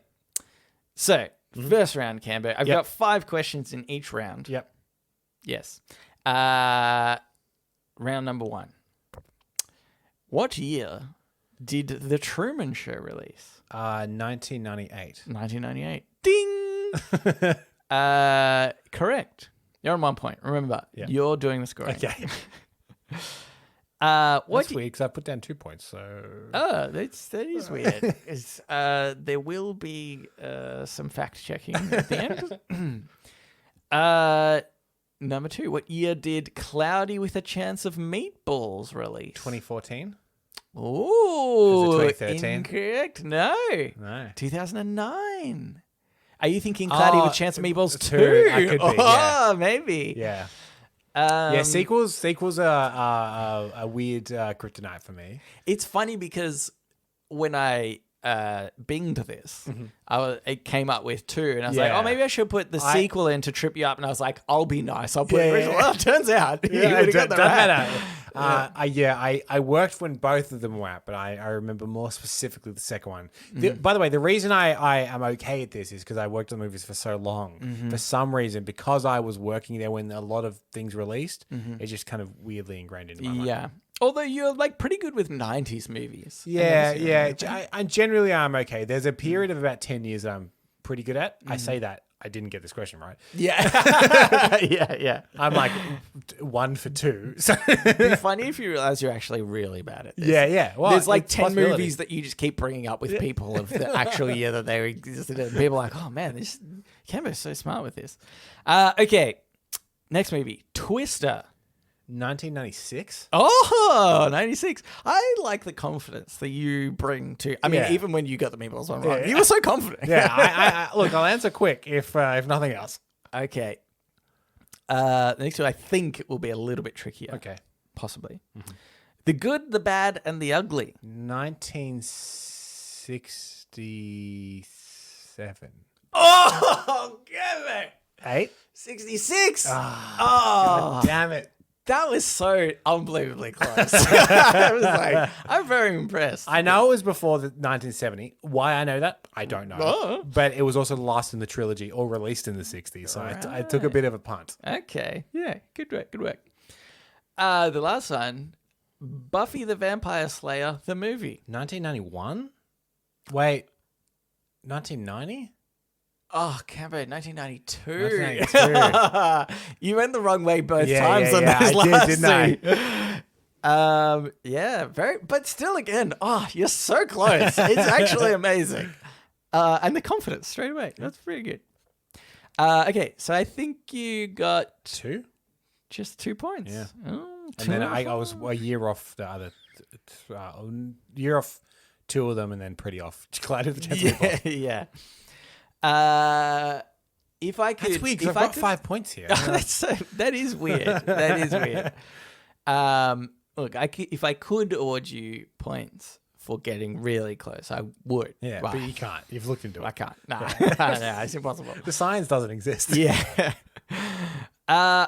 So, first round, Cambo. I've Yep. got 5 questions in each round. Yep. Yes. Round number 1. What year did The Truman Show release? 1998. 1998. Ding! Correct. You're on 1 point. Remember, Yeah. you're doing the scoring. Okay. What That's weird because I put down 2 points. So Oh, that is weird. There will be some fact checking at the end. Number 2. What year did Cloudy with a Chance of Meatballs release? 2014. Ooh, 2013? incorrect. No. No. 2009. Are you thinking Cloudy with Chance of Meatballs 2? two. I could be, yeah. Maybe. Yeah. Um, Sequels are a weird kryptonite for me. It's funny because when I binged this, it came up with 2, and I was like, Yeah. oh, maybe I should put the sequel in to trip you up. And I was like, I'll be nice. I'll put the Yeah. original. Well, it turns out you Yeah, would it have got doesn't that right. matter. I worked when both of them were out, but I remember more specifically the second one. By the way, the reason I am okay at this is because I worked on movies for so long. For some reason, because I was working there when a lot of things released, it's just kind of weirdly ingrained into my mind. Yeah. Although you're like pretty good with 90s movies. And generally I'm okay. There's a period of about 10 years that I'm pretty good at. I say that. I didn't get this question right. Yeah. yeah. I'm like 1 for 2. So It'd be funny if you realize you're actually really bad at this. yeah. Well, There's like it's 10 possibility. movies that you just keep bringing up with people of the actual year that they existed. And people are like, oh man, this Cambo's so smart with this. Okay. Next movie, Twister. 1996. Oh, 96. I like the confidence that you bring to. I mean, Yeah. even when you got the meatballs one wrong, you were so confident. Yeah, I look. I'll answer quick if nothing else. Okay. The next one I think will be a little bit trickier. Okay. Possibly. The Good, the Bad, and the Ugly. 1967. Oh, Kevin! 8. 66. God damn it! That was so unbelievably close. I was like, I'm very impressed. I know it was before the 1970. Why I know that, I don't know. Oh. But it was also the last in the trilogy or released in the 60s. So I took a bit of a punt. Okay. Yeah. Good work. Good work. The last one, Buffy the Vampire Slayer, the movie. 1991? Wait, 1990? Oh, Cambo, 1992. 1992. You went the wrong way both Yeah, times yeah, on yeah, those I did, last didn't two. Yeah, very, but still, again, you're so close. It's actually amazing. And the confidence straight away. That's pretty good. Okay, so I think you got 2? just 2 points. Yeah. Oh, And then I was a year off the other, year off 2 of them, and then pretty off. Glad of the chance of meatballs. Yeah. If I could, That's weird. 'Cause if I've I got could, 5 points here. that is weird. That is weird. Look, if I could award you points for getting really close, I would. Yeah, Right. but you can't. You've looked into I it. can't. No, no, it's impossible. The science doesn't exist. Yeah.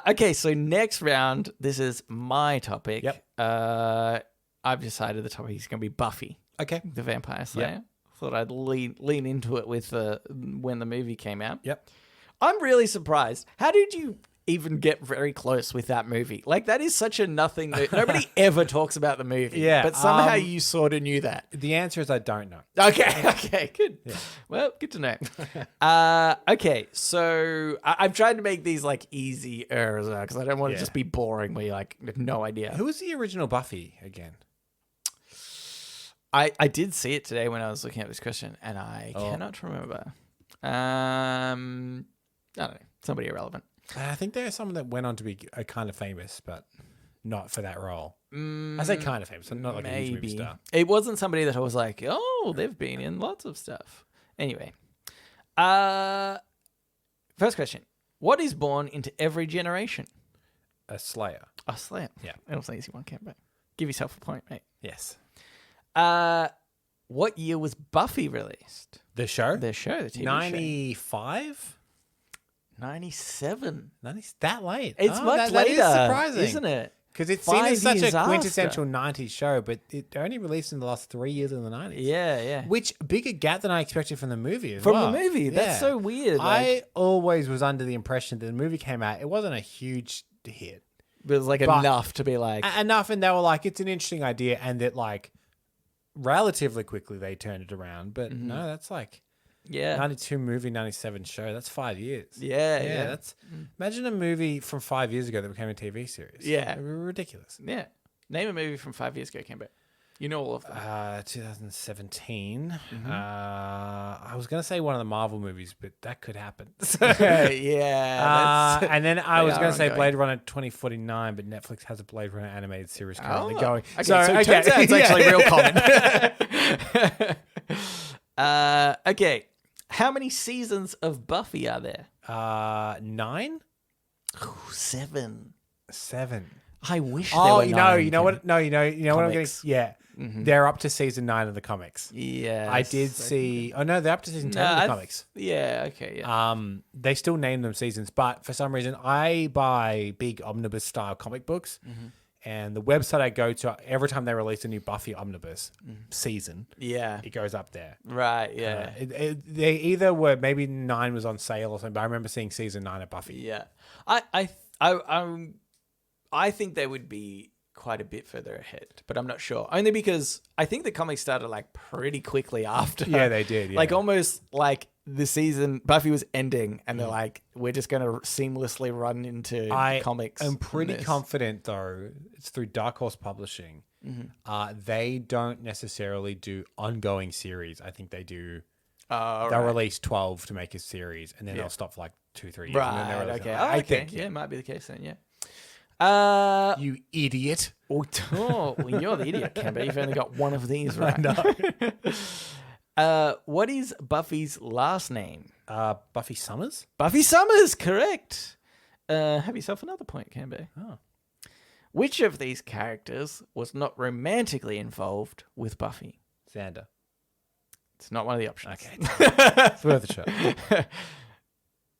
Okay, so next round, this is my topic. Yep. I've decided the topic is going to be Buffy, Okay. the Vampire Slayer. Thought I'd lean into it with when the movie came out. Yep. I'm really surprised. How did you even get very close with that movie? Like, that is such a nothing. Nobody ever talks about the movie. Yeah, But somehow you sort of knew that. The answer is I don't know. Okay, good. Yeah. Well, good to know. Okay, so I've tried to make these like easy errors because I don't want to just be boring where you're like, have no idea. Who was the original Buffy again? I did see it today when I was looking at this question, and I cannot remember. I don't know. Somebody irrelevant. I think there's someone that went on to be kind of famous, but not for that role. I say kind of famous, not like a huge movie star. It wasn't somebody that I was like, oh, they've been in lots of stuff. Anyway. First question. What is born into every generation? A Slayer. A Slayer. Yeah. That was an easy one, Cambo. Give yourself a point, mate. Yes. What year was Buffy released? The show? The show, the TV show. 95? 97. That late? It's much that later, is surprising. isn't it? Because it's seen as 5 such a years quintessential 90s show, but it only released in the last 3 years in the 90s. Yeah. Which, bigger gap than I expected from the movie as From well. the movie. That's so weird. I always was under the impression that the movie came out, it wasn't a huge hit. It was like But- enough to be like... Enough, and they were like, it's an interesting idea, and that like relatively quickly they turned it around. But no, that's like 92 movie, 97 show. That's 5 years. Yeah. That's imagine a movie from 5 years ago that became a TV series. Yeah. Ridiculous. Yeah. Name a movie from 5 years ago, Cambo. You know all of them. 2017. I was going to say one of the Marvel movies, but that could happen. Yeah. And then I they was are going to say ongoing. Blade Runner 2049, but Netflix has a Blade Runner animated series currently Oh. going. Okay, so it turns out it's actually real common. Okay. How many seasons of Buffy are there? 9? Ooh, 7. 7. I wish there Oh, were you 9. know what? No, you know what I'm getting. Comics. Yeah, they're up to season 9 of the comics. Yeah. I did see. Oh no, they're up to season 10 of the comics. Yeah, okay, yeah. They still name them seasons, but for some reason, I buy big omnibus style comic books, and the website I go to every time they release a new Buffy omnibus season, Yeah. it goes up there. Right, yeah. They either were maybe 9 was on sale or something, but I remember seeing season 9 of Buffy. Yeah. I think they would be quite a bit further ahead, but I'm not sure. Only because I think the comics started like pretty quickly after. Yeah, they did. Yeah. Like almost like the season Buffy was ending and they're like, we're just going to seamlessly run into comics. I'm pretty confident though, it's through Dark Horse Publishing. They don't necessarily do ongoing series. I think they do. They'll release 12 to make a series and then they'll stop for like 2-3 years. Right, And then they'll release okay. it. I think. Yeah, it might be the case then, yeah. You idiot. Well, you're the idiot, Camber. You've only got one of these right. What is Buffy's last name? Buffy Summers? Buffy Summers, correct. Have yourself another point, Camber. Oh. Which of these characters was not romantically involved with Buffy? Xander. It's not one of the options. Okay. It's worth a shot.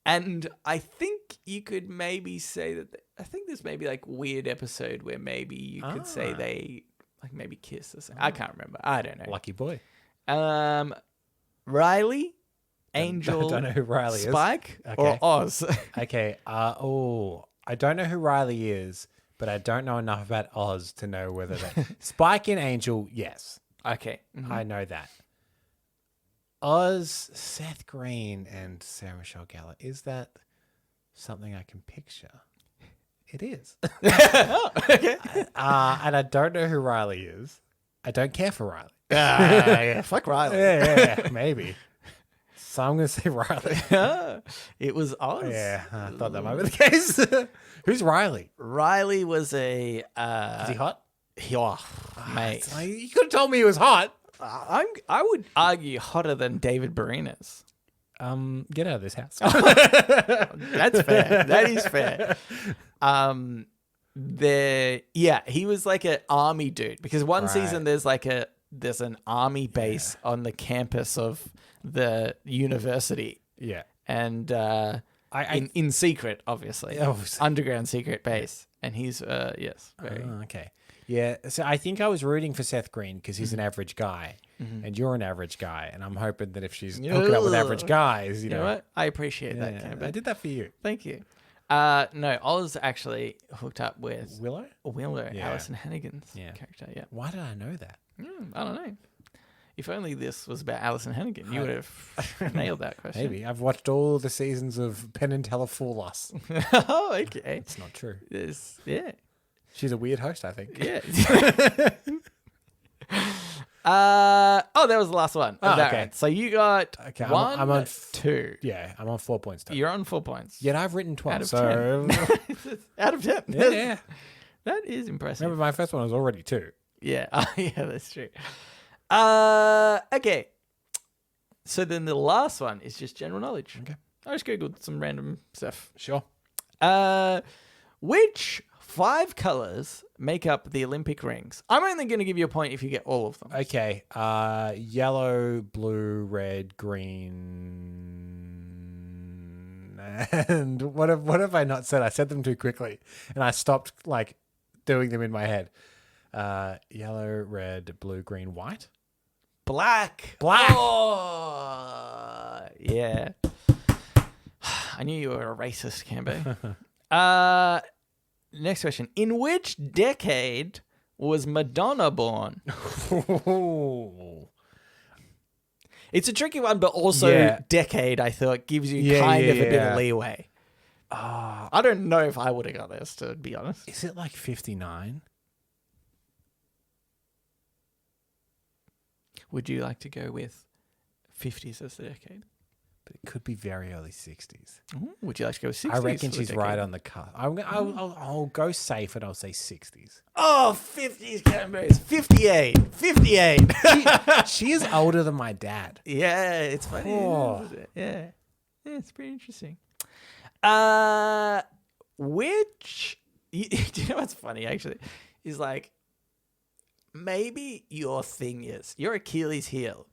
And I think you could maybe say that. I think there's maybe like weird episode where maybe you could say they like maybe kiss or something. I can't remember. I don't know. Lucky boy. Riley, Angel, I don't know who Riley Spike, is. or Oz. Okay. I don't know who Riley is, but I don't know enough about Oz to know whether that Spike and Angel. Yes, Okay. I know that. Oz, Seth Green, and Sarah Michelle Gellar. Is that something I can picture? It is. Okay. And I don't know who Riley is. I don't care for Riley. Yeah, fuck Riley. Yeah, maybe. So I'm going to say Riley. It was Oz. Yeah, I thought that might be the case. Who's Riley? Riley was a. Is he hot? Mate. You could have told me he was hot. I would argue hotter than David Boreanaz. Get out of this house. That's fair. That is fair. He was like an army dude because one season there's an army base on the campus of the university. Yeah. And in secret, obviously. Underground secret base. And he's yes. Very okay. Yeah, so I think I was rooting for Seth Green because he's an average guy, and you're an average guy, and I'm hoping that if she's hooking up with average guys, you know what? I appreciate that, Camber. I did that for you. Thank you. No, Oz actually hooked up with Willow, yeah. Alison Hannigan's character. Yeah. Why did I know that? I don't know. If only this was about Alison Hannigan, you would have nailed that question. Maybe. I've watched all the seasons of Penn and Teller Fool Us. Oh, okay. It's not true. Yeah. She's a weird host, I think. Yeah. That was the last one. Oh, okay. okay. So you got one, I'm on 2. Yeah, I'm on 4 points. You're on 4 points. Yet I've written 12. Out of so 10. Out of 10. Yeah. That is impressive. Remember, my first one was already 2. Yeah. Yeah, that's true. Okay. So then the last one is just general knowledge. Okay. I just Googled some random stuff. Sure. Which 5 colors make up the Olympic rings? I'm only going to give you a point if you get all of them. Okay. Yellow, blue, red, green. And what have I not said? I said them too quickly, and I stopped like doing them in my head. Yellow, red, blue, green, white. Black. Oh, yeah. I knew you were a racist, Cambo. Next question. In which decade was Madonna born? It's a tricky one, but also decade, I thought, gives you kind of a bit of leeway. I don't know if I would have got this, to be honest. Is it like 59? Would you like to go with 50s as the decade? But it could be very early 60s. Ooh, would you like to go with 60s? I reckon for the she's right decade? on the cusp. I'll go safe and I'll say 60s. Oh, 50s Canberra's 58. 58. She is older than my dad. Yeah, it's funny. Oh. Isn't it? Yeah, it's pretty interesting. Which do you know what's funny actually? Is like maybe your thing is your Achilles heel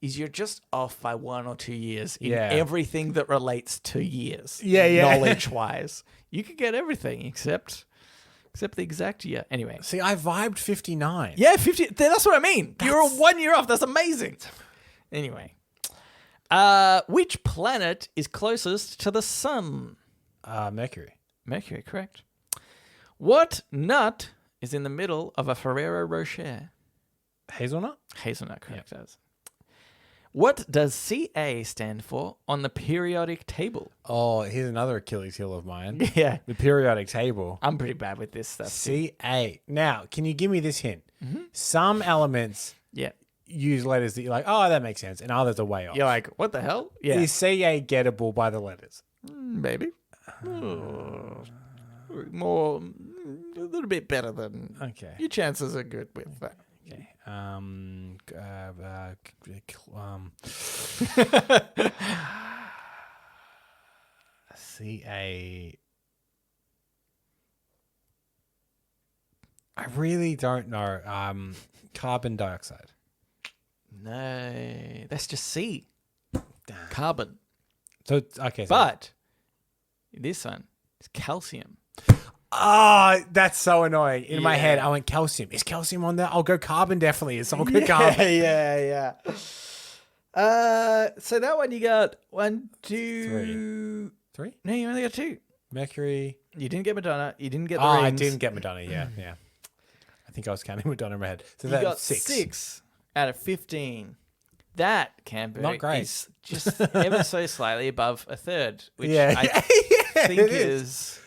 is you're just off by 1 or 2 years in Yeah. everything that relates to years. Yeah. Knowledge wise, you could get everything except the exact year. Anyway. See, I vibed 59. Yeah, 50. That's what I mean. You're 1 year off. That's amazing. Anyway, which planet is closest to the sun? Mercury. Mercury, correct. What nut is in the middle of a Ferrero Rocher? Hazelnut? Hazelnut, correct. As. What does CA stand for on the periodic table? Oh, here's another Achilles heel of mine. Yeah, The periodic table. I'm pretty bad with this stuff. too. CA. Now, can you give me this hint? Some elements Yeah, use letters that you're like, oh, that makes sense, and others are way off. you're like, what the hell? Yeah, Is CA gettable by the letters? maybe. More, a little bit better than. Okay. Your chances are good with that. Okay. CA. I really don't know. Carbon dioxide. No, that's just C. Damn. Carbon. So okay, But this one is calcium. that's so annoying. In my head, Yeah. I went calcium. Is calcium on there? I'll go carbon definitely. Is someone go carbon? yeah. So that one you got 1, 2, 3? No, you only got 2. Mercury. You didn't get Madonna. You didn't get the I rings. didn't get Madonna. Yeah. I think I was counting Madonna in my head. So You that's got 6. 6 out of 15. That Canberra Not great. is just ever so slightly above a third, which Yeah. I think it is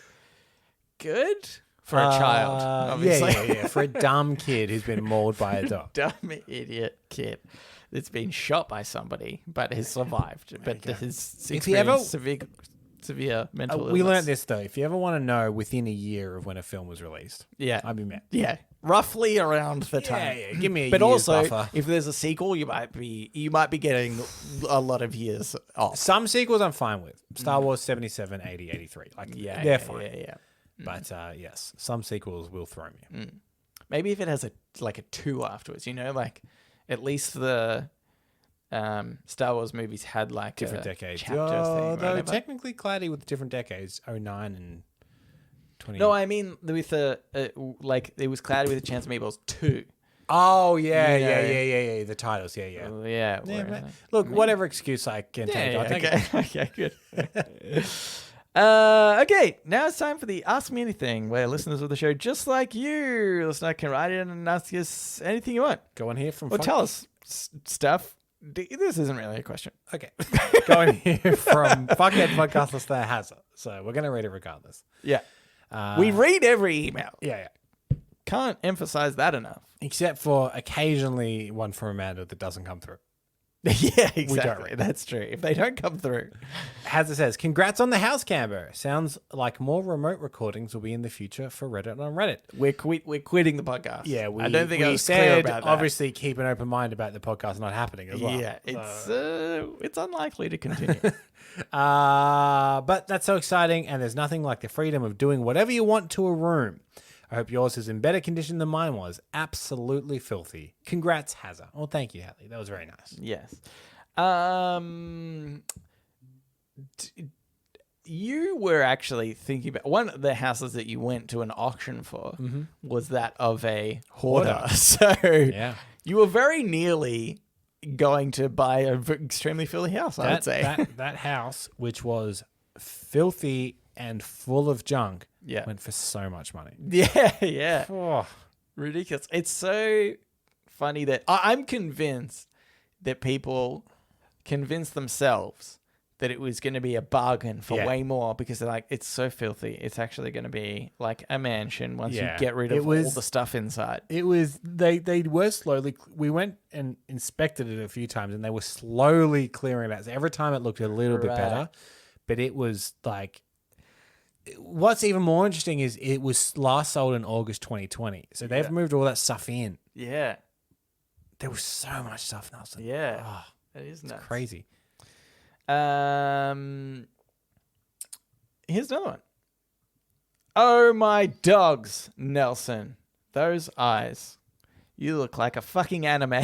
good for a child. Obviously. Yeah. For a dumb kid who's been mauled by a dog. Dumb idiot kid that's been shot by somebody but has survived, but has If you ever- experienced severe mental illness. We learned this though. If you ever want to know within a year of when a film was released, Yeah. I'd be mad. Yeah. Roughly around the time. Yeah. Give me a But year's also, buffer. if there's a sequel, you might be getting a lot of years off. Some sequels I'm fine with. Star Wars 77, 80, 83. Like, they're fine. Yeah. But yes, some sequels will throw me. Maybe if it has a 2 afterwards, like at least the Star Wars movies had like Different a decades. chapter thing. Though Whatever. technically cloudy with different decades, 09 and 20. No, I mean with it was clouded with a chance of meatballs 2. Oh, yeah. The titles, yeah. Yeah. Yeah, whereas, but look, whatever excuse I can take, I'll take it. Okay, good. Okay, now it's time for the Ask Me Anything, where listeners of the show, just like you, listener, can write in and ask us anything you want. Go on here from Or tell us stuff. This isn't really a question. Okay. Go on here from Fuckhead Podcast listener Hazza. So we're going to read it regardless. Yeah. We read every email. Yeah. Can't emphasize that enough. Except for occasionally one from Amanda that doesn't come through. Yeah, don't exactly. read. That's true. If they don't come through. Hazza says, congrats on the house camber. Sounds like more remote recordings will be in the future for Reddit on Reddit. We're quitting the podcast. Yeah, I don't think I we was clear said about that. obviously keep an open mind about the podcast not happening as well. Yeah, it's unlikely to continue. But that's so exciting, and there's nothing like the freedom of doing whatever you want to a room. I hope yours is in better condition than mine was. Absolutely filthy. Congrats, Hazza. Well, thank you, Hallie. That was very nice. Yes. You were actually thinking about one of the houses that you went to an auction for was that of a hoarder. So Yeah. you were very nearly going to buy an extremely filthy house, I would say. That house, which was filthy and full of junk, Yeah. went for so much money. Yeah. Oh. Ridiculous. It's so funny that I'm convinced that people convince themselves that it was going to be a bargain for Yeah. way more because they're like, it's so filthy. It's actually going to be like a mansion once you Yeah. get rid It of all was- the stuff inside. It was they were slowly. We went and inspected it a few times, and they were slowly clearing it out. So every time it looked a little bit Right. better, but it was like. What's even more interesting is it was last sold in August 2020, so they've moved all that stuff in. Yeah. There was so much stuff, Nelson. Yeah. Oh, That is nuts. crazy. Here's another one. Oh my dogs, Nelson. Those eyes. You look like a fucking anime.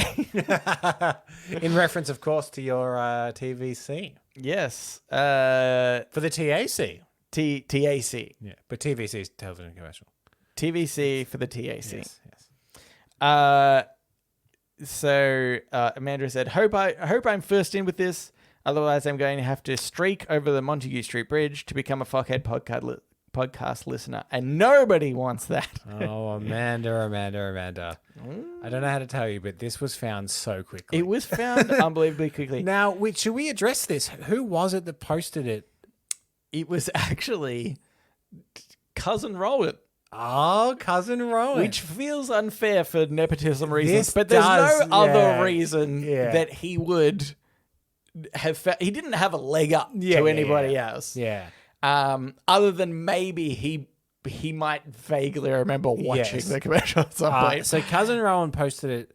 In reference, of course, to your TVC Yes. for the TAC. TAC. Yeah, but TVC is television commercial. TVC for the TAC. Yes. So Amanda said, I hope I'm first in with this. Otherwise, I'm going to have to streak over the Montague Street Bridge to become a Fuckhead podcast listener. And nobody wants that. Oh, Amanda. I don't know how to tell you, but this was found so quickly. It was found unbelievably quickly. Now, should we address this? Who was it that posted it? It was actually Cousin Rowan. Oh, Cousin Rowan. Which feels unfair for nepotism reasons, This but there's does, no other yeah, reason yeah. that he would have. He didn't have a leg up to anybody else. Yeah. Other than maybe he might vaguely remember watching Yes. the commercial at some point. So Cousin Rowan posted it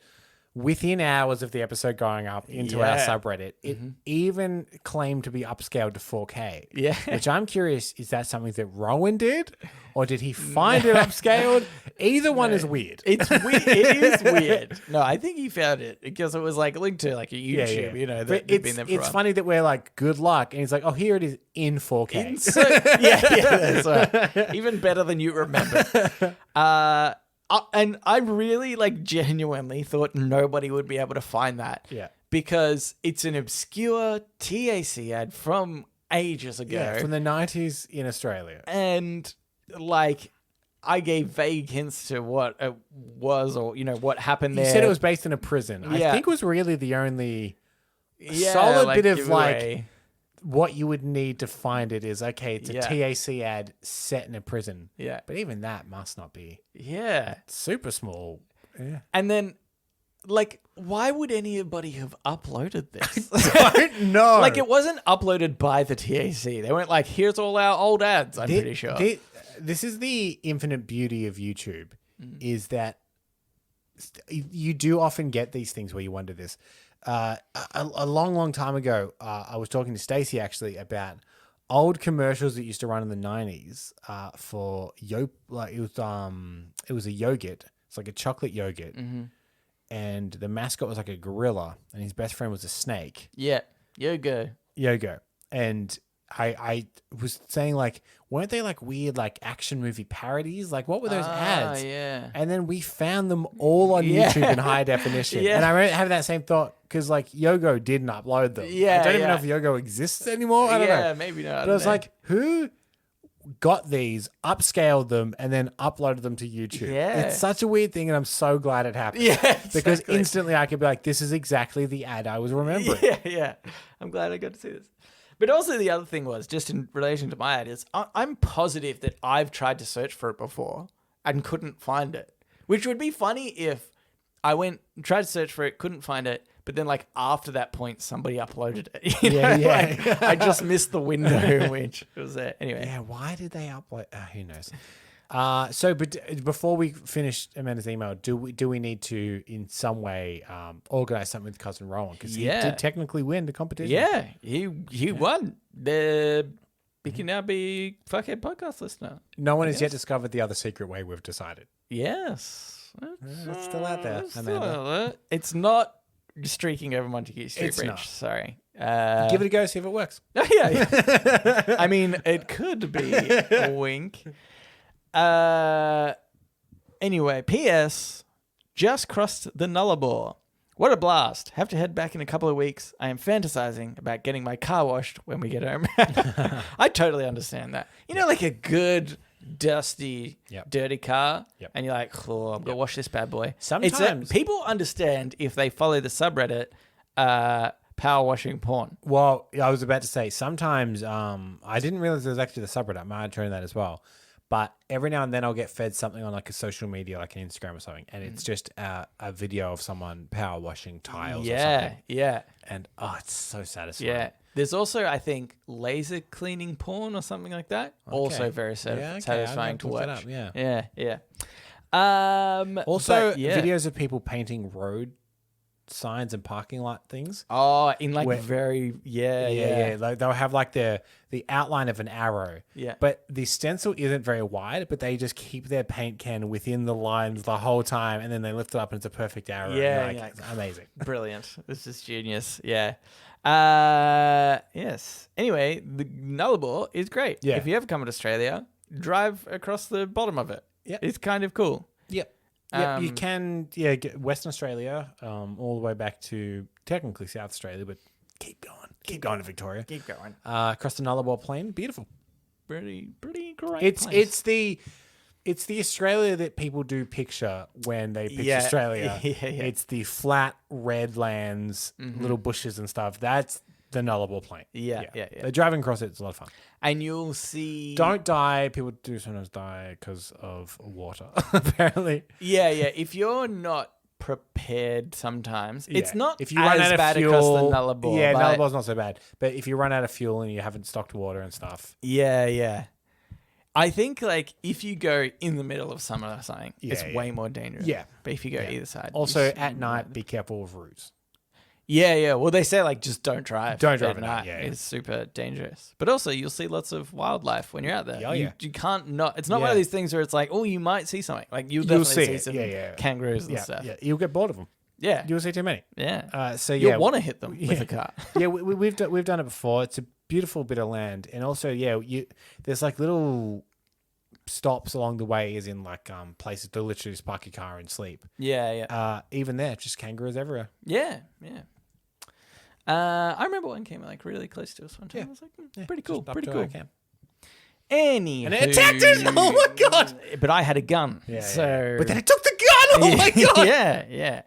within hours of the episode going up into our Yeah. subreddit. It even claimed to be upscaled to 4K. Yeah. Which I'm curious, is that something that Rowan did? Or did he find it upscaled? Either one is weird. It's weird. It is weird. No, I think he found it because it was like linked to like a Yeah, YouTube. yeah. You know, But that been there for a it's while. funny that we're like, good luck. And he's like, oh, here it is in 4K. That's right. Even better than you remember. And I really like genuinely thought nobody would be able to find that. Yeah. Because it's an obscure TAC ad from ages ago. Yeah, from the 90s in Australia. And like I gave vague hints to what it was or what happened You there. said it was based in a prison. I Yeah. think it was really the only Yeah, solid bit of giveaway. what you would need to find it is, okay, it's a Yeah. TAC ad set in a prison. Yeah. But even that must not be Yeah. super small. Yeah. And then like why would anybody have uploaded this? Don't know. Like it wasn't uploaded by the TAC. They weren't like, here's all our old ads, I'm pretty sure. This is the infinite beauty of YouTube, is that you do often get these things where you wonder this. A long time ago, I was talking to Stacey actually about old commercials that used to run in the 90s for it was a yogurt. It's like a chocolate yogurt. And the mascot was like a gorilla, and his best friend was a snake. Yeah. Yoga. Yogo. And I was saying, like, weren't they like weird like action movie parodies? Like, what were those ads? Yeah. And then we found them all on Yeah. YouTube in high definition. Yeah. And I remember having that same thought because like Yogo didn't upload them. Yeah, I don't even know yeah. if Yogo exists anymore. I don't know. Maybe not. But I was like, who got these, upscaled them, and then uploaded them to YouTube? Yeah. It's such a weird thing, and I'm so glad it happened. Yeah, Because exactly. instantly I could be like, this is exactly the ad I was remembering. Yeah. I'm glad I got to see this. But also the other thing was, just in relation to my ad, is I'm positive that I've tried to search for it before and couldn't find it. Which would be funny if I tried to search for it, couldn't find it, but then like after that point somebody uploaded it. You know? Yeah. Like, I just missed the window in which it was there. Anyway. Yeah, why did they upload? Who knows? But before we finish Amanda's email, do we need to in some way organize something with Cousin Rowan, because he did technically win the competition? Yeah, he won. He can now be Fuckhead podcast listener. No one has yet discovered the other secret way. We've decided. Yes. It's still out there, It's Amanda. still out there. It's not streaking over Montague Street It's Bridge. not. Sorry. Give it a go, see if it works. Yeah. I mean, it could be a wink. Anyway, P.S. Just crossed the Nullarbor. What a blast. Have to head back in a couple of weeks. I am fantasizing about getting my car washed when we get home. I totally understand that. You know, like a good, dusty, dirty car. Yep. And you're like, oh, I'm going to wash this bad boy. Sometimes- People understand if they follow the subreddit, power washing porn. Well, I was about to say, sometimes I didn't realize there was actually the subreddit. I might have turned that as well. But every now and then I'll get fed something on like a social media, like an Instagram or something, and it's just a video of someone power washing tiles or something. Yeah. And it's so satisfying. Yeah. There's also, I think, laser cleaning porn or something like that. Also very satisfying to watch. Up, yeah. Yeah. Also, but, yeah. videos of people painting road signs and parking lot things. Oh, in like Where- yeah. Like they'll have like the outline of an arrow. Yeah. But the stencil isn't very wide, but they just keep their paint can within the lines the whole time, and then they lift it up and it's a perfect arrow. Yeah, Like, yeah. it's amazing. Brilliant. This is genius. Yeah. Yes. Anyway, the Nullarbor is great. Yeah. If you ever come to Australia, drive across the bottom of it. Yeah. It's kind of cool. Yep. Yeah, you can get Western Australia, all the way back to technically South Australia, but keep going to Victoria. Keep going. Across the Nullarbor Plain, beautiful. Pretty great. It's the Australia that people do picture when they picture Australia. Yeah. It's the flat red lands, little bushes and stuff. That's the Nullarbor Plain. Yeah. They're driving across it. It's a lot of fun. And you'll see. Don't die. People do sometimes die because of water, apparently. Yeah. If you're not prepared, sometimes it's Yeah. not if you run as out bad of across fuel, the Nullarbor. Yeah, but- Nullabor's not so bad. But if you run out of fuel and you haven't stocked water and stuff, Yeah. I think like if you go in the middle of summer or something, it's Yeah. way more dangerous. Yeah. But if you go either side. also it's- at night, be careful of routes. Yeah. Well, they say like just don't drive. Don't drive at at night, night. yeah. It's super dangerous. But also you'll see lots of wildlife when you're out there. Oh, yeah. You can't not. It's not one of Yeah. these things where it's like, oh, you might see something. Like you'll You'll definitely see see it. some Yeah. kangaroos and Yeah, stuff. yeah. You'll get bored of them. Yeah. You'll see too many. Yeah. So You'll yeah, want to hit them with a car. yeah, we've done it before. It's a beautiful bit of land, and also there's like little stops along the way, as in like places to literally just park your car and sleep. Yeah. Even there, just kangaroos everywhere. Yeah. I remember one came like really close to us one time. Yeah. I was like, Yeah, pretty cool. just up Pretty to cool. our camp. Anywho, And it attacked us! Oh my God! But I had a gun. Yeah, so but then it took the gun. Oh my God! yeah.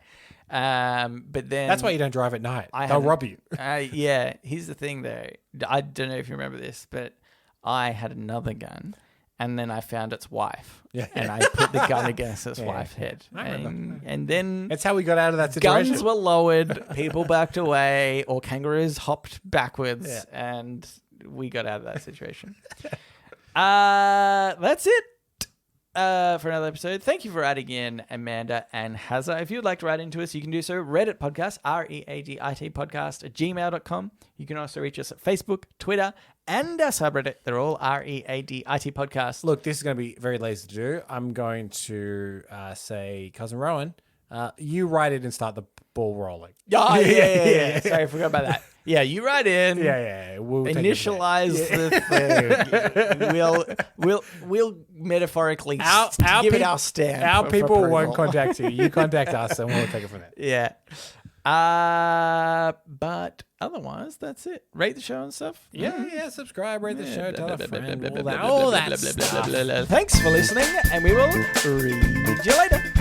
But then That's why you don't drive at night. They'll haven't- rob you. Yeah. Here's the thing, though. I don't know if you remember this, but I had another gun, and then I found its wife, Yeah. and I put the gun against its Yeah. wife's head, I remember. and then That's how we got out of that situation. guns were lowered, people backed away, or kangaroos hopped backwards, Yeah. and we got out of that situation. That's it for another episode. Thank you for adding in Amanda and Hazza. If you'd like to write into us, you can do so. Reddit podcast, READIT podcast at gmail.com. You can also reach us at Facebook, Twitter, and our subreddit. They're all READIT podcast. Look, this is going to be very lazy to do. I'm going to say, Cousin Rowan, you write it and start the ball rolling. Oh, yeah. Sorry, I forgot about that. Yeah, you write in. Yeah. We'll take it from Initialize the thing. We'll metaphorically give it our stamp. Our for people approval. won't contact you. You contact us, and we'll take it from there. Yeah. But otherwise, that's it. Rate the show and stuff. Yeah. Subscribe, rate the show, tell a friend, Blah, blah, all blah, that blah, blah, blah, stuff. blah, blah. Thanks for listening, and we will read you later.